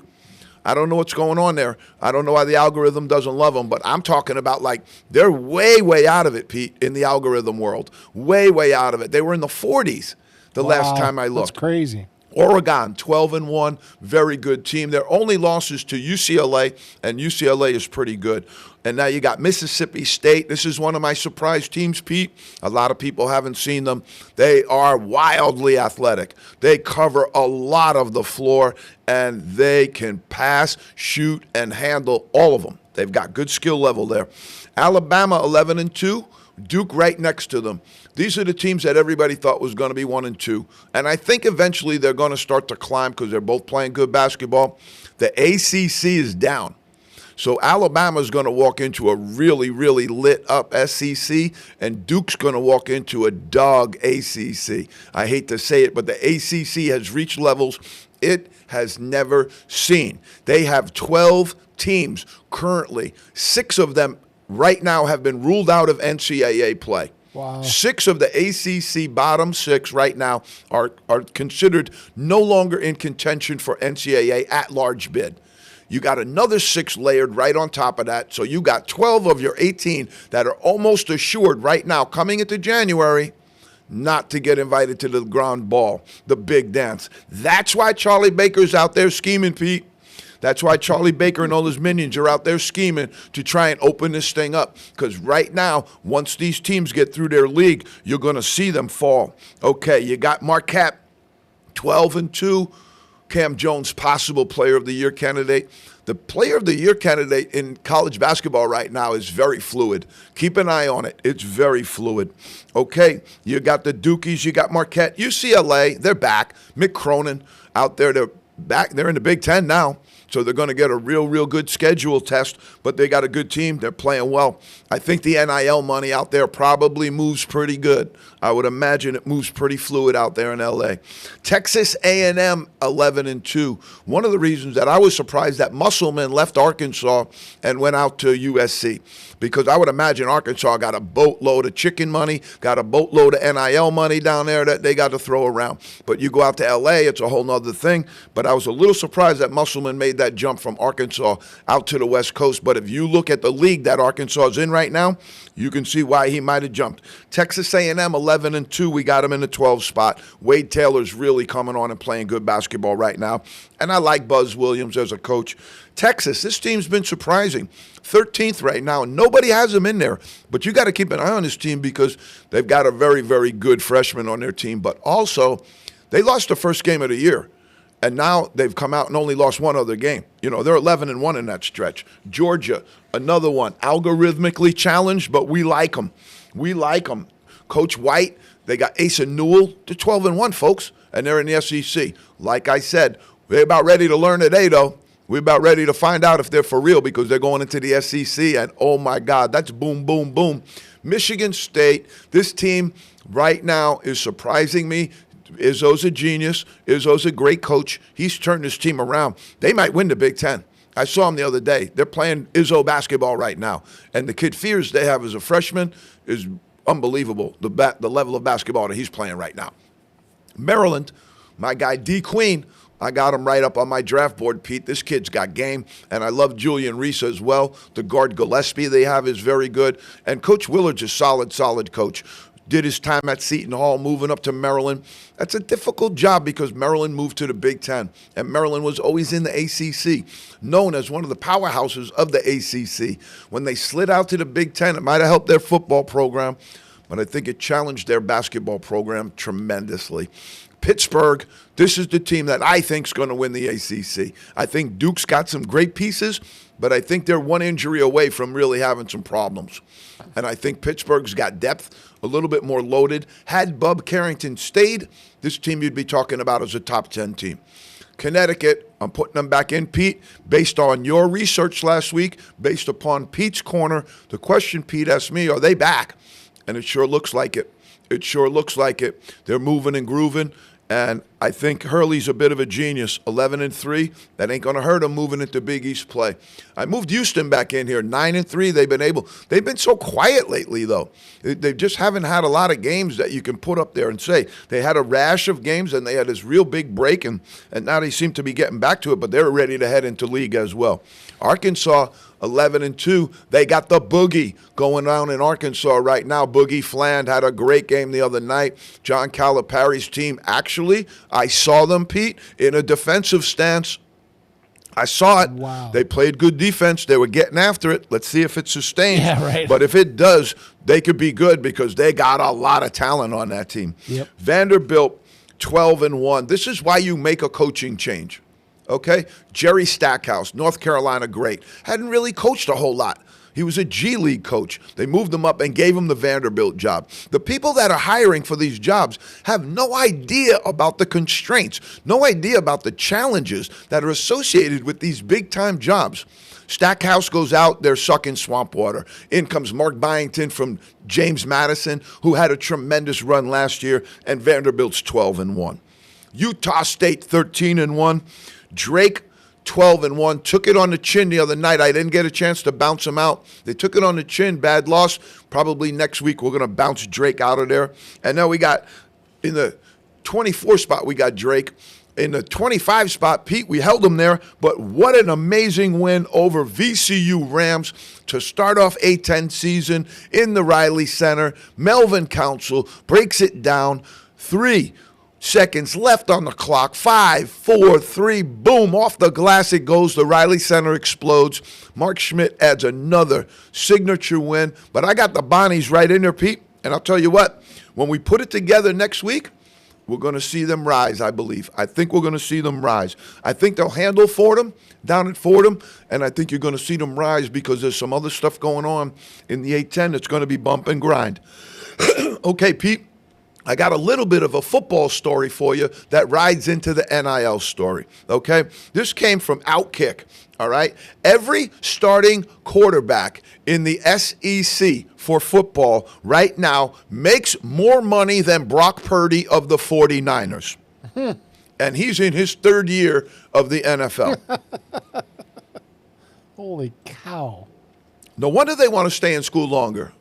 I don't know what's going on there. I don't know why the algorithm doesn't love them, but I'm talking about, like, they're way, way out of it, Pete, in the algorithm world. Way, way out of it. They were in the 40s the last time I looked. That's crazy. Oregon, 12-1, very good team. Their only losses to UCLA, and UCLA is pretty good. And now you got Mississippi State. This is one of my surprise teams, Pete. A lot of people haven't seen them. They are wildly athletic. They cover a lot of the floor, and they can pass, shoot, and handle all of them. They've got good skill level there. Alabama, 11-2. Duke right next to them. These are the teams that everybody thought was going to be 1 and 2. And I think eventually they're going to start to climb because they're both playing good basketball. The ACC is down. So Alabama's going to walk into a really, really lit up SEC, and Duke's going to walk into a dog ACC. I hate to say it, but the ACC has reached levels it has never seen. They have 12 teams currently. 6 of them right now have been ruled out of NCAA play. Wow. 6 of the ACC bottom 6 right now are considered no longer in contention for NCAA at-large bid. You got another 6 layered right on top of that, so you got 12 of your 18 that are almost assured right now coming into January not to get invited to the ground ball, the big dance. That's why Charlie Baker's out there scheming, Pete. That's why Charlie Baker and all his minions are out there scheming to try and open this thing up. Because right now, once these teams get through their league, you're going to see them fall. Okay, you got Marquette, 12-2. Cam Jones, possible Player of the Year candidate. The Player of the Year candidate in college basketball right now is very fluid. Keep an eye on it. It's very fluid. Okay, you got the Dukies, you got Marquette. UCLA, they're back. Mick Cronin out there, they're back. They're in the Big Ten now. So they're going to get a real, real good schedule test, but they got a good team. They're playing well. I think the NIL money out there probably moves pretty good. I would imagine it moves pretty fluid out there in L.A. Texas A&M, 11-2. One of the reasons that I was surprised that Musselman left Arkansas and went out to USC, because I would imagine Arkansas got a boatload of chicken money, got a boatload of NIL money down there that they got to throw around. But you go out to L.A., it's a whole nother thing. But I was a little surprised that Musselman made that jump from Arkansas out to the West Coast. But if you look at the league that Arkansas is in right now, you can see why he might have jumped. Texas A&M, 11-2. We got him in the 12 spot. Wade Taylor's really coming on and playing good basketball right now. And I like Buzz Williams as a coach. Texas, this team's been surprising. 13th right now. Nobody has them in there. But you got to keep an eye on this team because they've got a very, very good freshman on their team. But also, they lost the first game of the year. And now they've come out and only lost one other game. They're 11-1 in that stretch. Georgia, another one, algorithmically challenged, but we like them. We like them. Coach White, they got Asa Newell. They're 12-1, folks, and they're in the SEC. Like I said, we're about ready to learn today, though. We're about ready to find out if they're for real because they're going into the SEC, and oh, my God, that's boom, boom, boom. Michigan State, this team right now is surprising me. Izzo's a genius. Izzo's a great coach. He's turned his team around. They might win the Big Ten. I saw him the other day. They're playing Izzo basketball right now. And the kid Fears they have as a freshman is unbelievable, the level of basketball that he's playing right now. Maryland, my guy D. Queen, I got him right up on my draft board, Pete. This kid's got game, and I love Julian Reese as well. The guard Gillespie they have is very good. And Coach Willard's a solid coach. Did his time at Seton Hall, moving up to Maryland. That's a difficult job because Maryland moved to the Big Ten, and Maryland was always in the ACC, known as one of the powerhouses of the ACC. When they slid out to the Big Ten, it might have helped their football program, but I think it challenged their basketball program tremendously. Pittsburgh, this is the team that I think is going to win the ACC. I think Duke's got some great pieces, but I think they're one injury away from really having some problems. And I think Pittsburgh's got depth, a little bit more loaded. Had Bub Carrington stayed, this team you'd be talking about as a top 10 team. Connecticut, I'm putting them back in, Pete, based on your research last week, based upon Pete's corner. The question Pete asked me, are they back? And it sure looks like it. It sure looks like it. They're moving and grooving. And I think Hurley's a bit of a genius. 11-3, that ain't going to hurt him moving into Big East play. I moved Houston back in here, 9-3. They've been so quiet lately, though. They just haven't had a lot of games that you can put up there and say. They had a rash of games, and they had this real big break, and now they seem to be getting back to it, but they're ready to head into league as well. Arkansas, 11-2. They got the boogie going on in Arkansas right now. Boogie Fland had a great game the other night. John Calipari's team, actually, I saw them, Pete, in a defensive stance. I saw it. Wow. They played good defense. They were getting after it. Let's see if it sustains. Yeah, right. But if it does, they could be good because they got a lot of talent on that team. Yep. Vanderbilt, 12-1. This is why you make a coaching change. Okay? Jerry Stackhouse, North Carolina great. Hadn't really coached a whole lot. He was a G League coach. They moved him up and gave him the Vanderbilt job. The people that are hiring for these jobs have no idea about the constraints, no idea about the challenges that are associated with these big-time jobs. Stackhouse goes out, they're sucking swamp water. In comes Mark Byington from James Madison, who had a tremendous run last year, and Vanderbilt's 12-1. Utah State, 13-1. Drake, 12-1, took it on the chin the other night. I didn't get a chance to bounce him out. They took it on the chin, bad loss. Probably next week we're going to bounce Drake out of there. And now we got, in the 24 spot, we got Drake. In the 25 spot, Pete, we held him there. But what an amazing win over VCU Rams to start off A-10 season in the Riley Center. Melvin Council breaks it down. 3 seconds left on the clock. 5, 4, 3, boom, off the glass it goes. The Riley Center explodes. Mark Schmidt adds another signature win. But I got the Bonnies right in there, Pete. And I'll tell you what, when we put it together next week, we're going to see them rise, I believe. I think we're going to see them rise. I think they'll handle Fordham down at Fordham, and I think you're going to see them rise because there's some other stuff going on in the A-10 that's going to be bump and grind. Okay, Pete. I got a little bit of a football story for you that rides into the NIL story, okay? This came from Outkick, all right? Every starting quarterback in the SEC for football right now makes more money than Brock Purdy of the 49ers. And he's in his 3rd year of the NFL. Holy cow. No wonder they want to stay in school longer.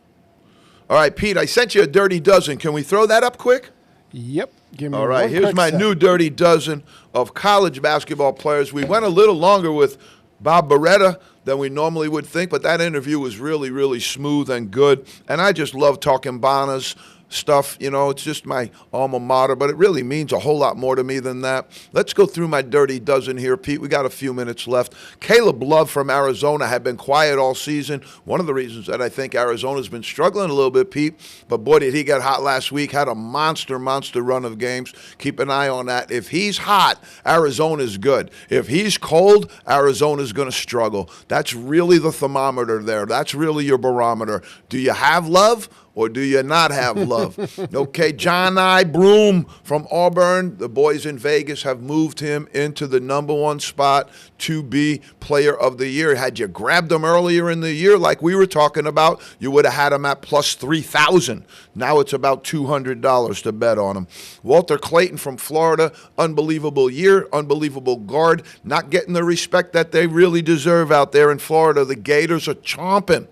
All right, Pete, I sent you a dirty dozen. Can we throw that up quick? Yep. Give me All right, one here's quick my sec. new dirty dozen of college basketball players. We went a little longer with Bob Baretta than we normally would think, but that interview was really, really smooth and good. And I just love talking Bonnas, stuff. It's just my alma mater, but it really means a whole lot more to me than that. Let's go through my dirty dozen here, Pete. We got a few minutes left. Caleb Love from Arizona had been quiet all season. One of the reasons that I think Arizona's been struggling a little bit, Pete, but boy, did he get hot last week. Had a monster run of games. Keep an eye on that. If he's hot, Arizona's good. If he's cold, Arizona's going to struggle. That's really the thermometer there. That's really your barometer. Do you have Love or do you not have Love? Okay, John I. Broome from Auburn. The boys in Vegas have moved him into the number one spot to be player of the year. Had you grabbed him earlier in the year like we were talking about, you would have had him at plus 3,000. Now it's about $200 to bet on him. Walter Clayton from Florida, unbelievable year, unbelievable guard, not getting the respect that they really deserve out there in Florida. The Gators are chomping.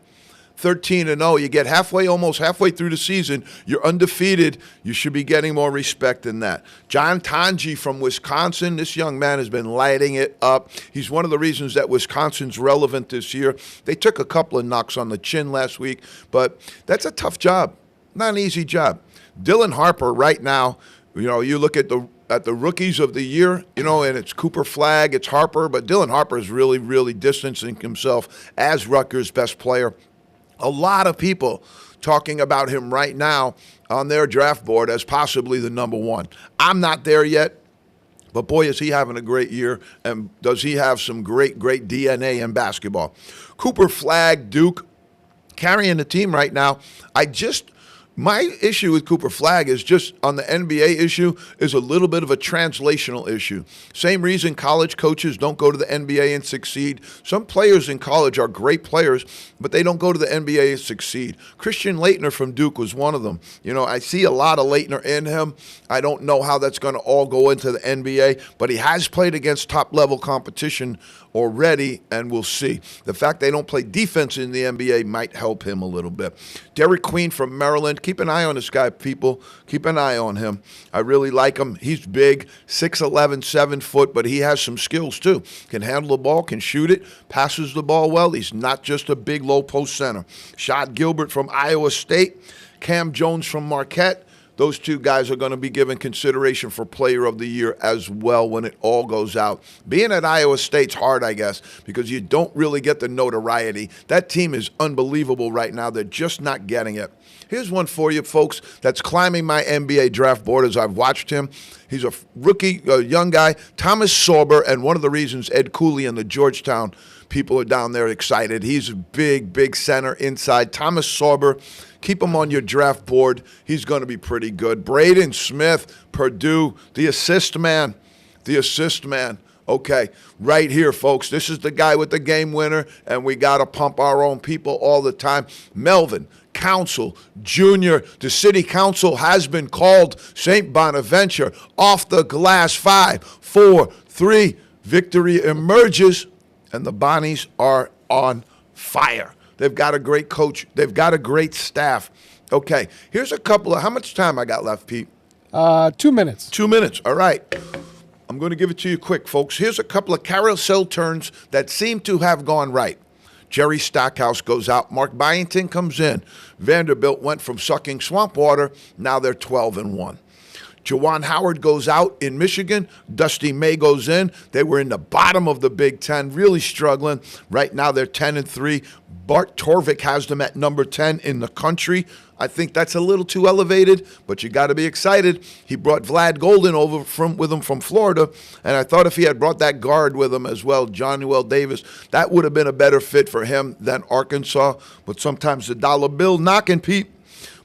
13-0. You get almost halfway through the season. You're undefeated. You should be getting more respect than that. John Tanji from Wisconsin. This young man has been lighting it up. He's one of the reasons that Wisconsin's relevant this year. They took a couple of knocks on the chin last week, but that's a tough job. Not an easy job. Dylan Harper right now, you look at the rookies of the year, and it's Cooper Flagg, it's Harper, but Dylan Harper is really, really distancing himself as Rutgers' best player. A lot of people talking about him right now on their draft board as possibly the number one. I'm not there yet, but boy, is he having a great year, and does he have some great, great DNA in basketball. Cooper Flagg, Duke, carrying the team right now. My issue with Cooper Flagg is just on the NBA issue is a little bit of a translational issue. Same reason college coaches don't go to the NBA and succeed. Some players in college are great players, but they don't go to the NBA and succeed. Christian Laettner from Duke was one of them. I see a lot of Laettner in him. I don't know how that's going to all go into the NBA, but he has played against top-level competition already, and we'll see. The fact they don't play defense in the NBA might help him a little bit. Derek Queen from Maryland. Keep an eye on this guy, people. Keep an eye on him. I really like him. He's big, 6'11", 7 foot, but he has some skills too. Can handle the ball, can shoot it, passes the ball well. He's not just a big low-post center. Shad Gilbert from Iowa State. Cam Jones from Marquette. Those two guys are going to be given consideration for player of the year as well when it all goes out. Being at Iowa State's hard, I guess, because you don't really get the notoriety. That team is unbelievable right now. They're just not getting it. Here's one for you, folks, that's climbing my NBA draft board as I've watched him. He's a rookie, a young guy, Thomas Sorber, and one of the reasons Ed Cooley and the Georgetown people are down there excited. He's a big, big center inside. Thomas Sorber, keep him on your draft board. He's going to be pretty good. Braden Smith, Purdue, the assist man. Okay, right here, folks. This is the guy with the game winner, and we got to pump our own people all the time. Melvin Council Jr., the city council has been called. St. Bonaventure off the glass. 5, 4, 3. Victory emerges, and the Bonnies are on fire. They've got a great coach. They've got a great staff. Okay, here's a couple of, how much time I got left, Pete? 2 minutes. 2 minutes, all right. I'm going to give it to you quick, folks. Here's a couple of carousel turns that seem to have gone right. Jerry Stackhouse goes out. Mark Byington comes in. Vanderbilt went from sucking swamp water. Now they're 12-1. Juwan Howard goes out in Michigan. Dusty May goes in. They were in the bottom of the Big Ten, really struggling. Right now they're 10-3. Bart Torvik has them at number 10 in the country. I think that's a little too elevated, but you got to be excited. He brought Vlad Golden over with him from Florida, and I thought if he had brought that guard with him as well, John Newell Davis, that would have been a better fit for him than Arkansas. But sometimes the dollar bill knocking, Pete.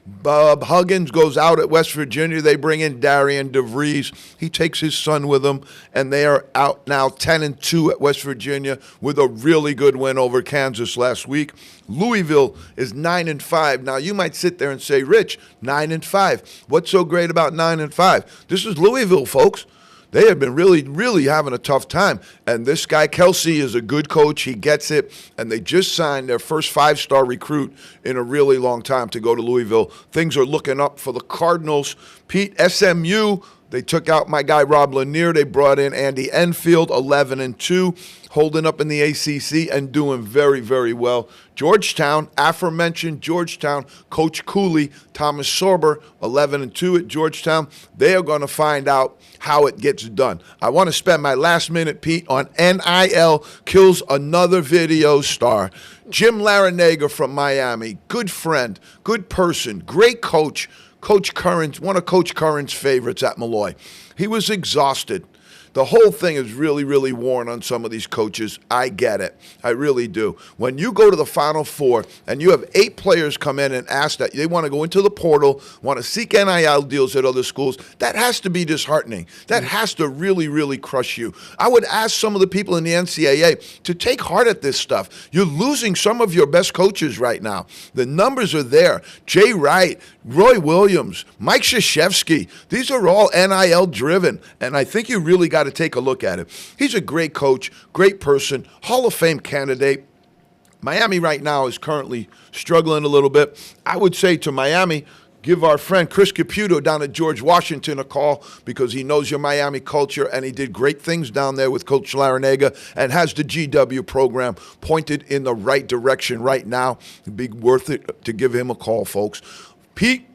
Bob Huggins goes out at West Virginia. They bring in Darian DeVries. He takes his son with him, and they are out now 10-2 at West Virginia with a really good win over Kansas last week. Louisville is 9-5. Now, you might sit there and say, Rich, 9-5. What's so great about 9-5? This is Louisville, folks. They have been really, really having a tough time. And this guy, Kelsey, is a good coach. He gets it. And they just signed their first 5-star recruit in a really long time to go to Louisville. Things are looking up for the Cardinals. Pete, SMU, They took out my guy Rob Lanier. They brought in Andy Enfield, 11-2, holding up in the ACC and doing very, very well. Georgetown, aforementioned Georgetown, Coach Cooley, Thomas Sorber, 11-2 at Georgetown. They are going to find out how it gets done. I want to spend my last minute, Pete, on NIL kills another video star. Jim Larinaga from Miami, good friend, good person, great coach. Coach Curran's, one of Coach Curran's favorites at Malloy. He was exhausted. The whole thing is really, really worn on some of these coaches. I get it. I really do. When you go to the Final Four and you have 8 players come in and ask that they want to go into the portal, want to seek NIL deals at other schools, that has to be disheartening. That has to really, really crush you. I would ask some of the people in the NCAA to take heart at this stuff. You're losing some of your best coaches right now. The numbers are there. Jay Wright, Roy Williams, Mike Krzyzewski. These are all NIL driven, and I think you really got to take a look at it. He's a great coach, great person, Hall of Fame candidate. Miami right now is currently struggling a little bit. I would say to Miami, give our friend Chris Caputo down at George Washington a call because he knows your Miami culture and he did great things down there with Coach Larinaga and has the GW program pointed in the right direction right now. It'd be worth it to give him a call, folks. Pete,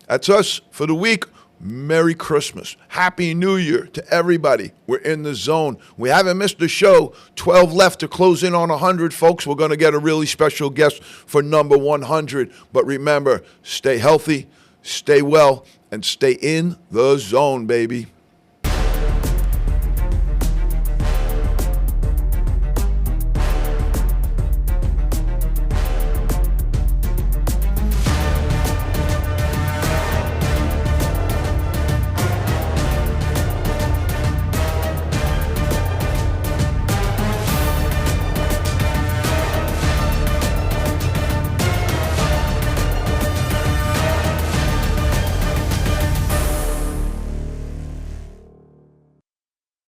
that's us for the week. Merry Christmas. Happy New Year to everybody. We're in the zone. We haven't missed a show. 12 left to close in on 100, folks. We're going to get a really special guest for number 100. But remember, stay healthy, stay well, and stay in the zone, baby.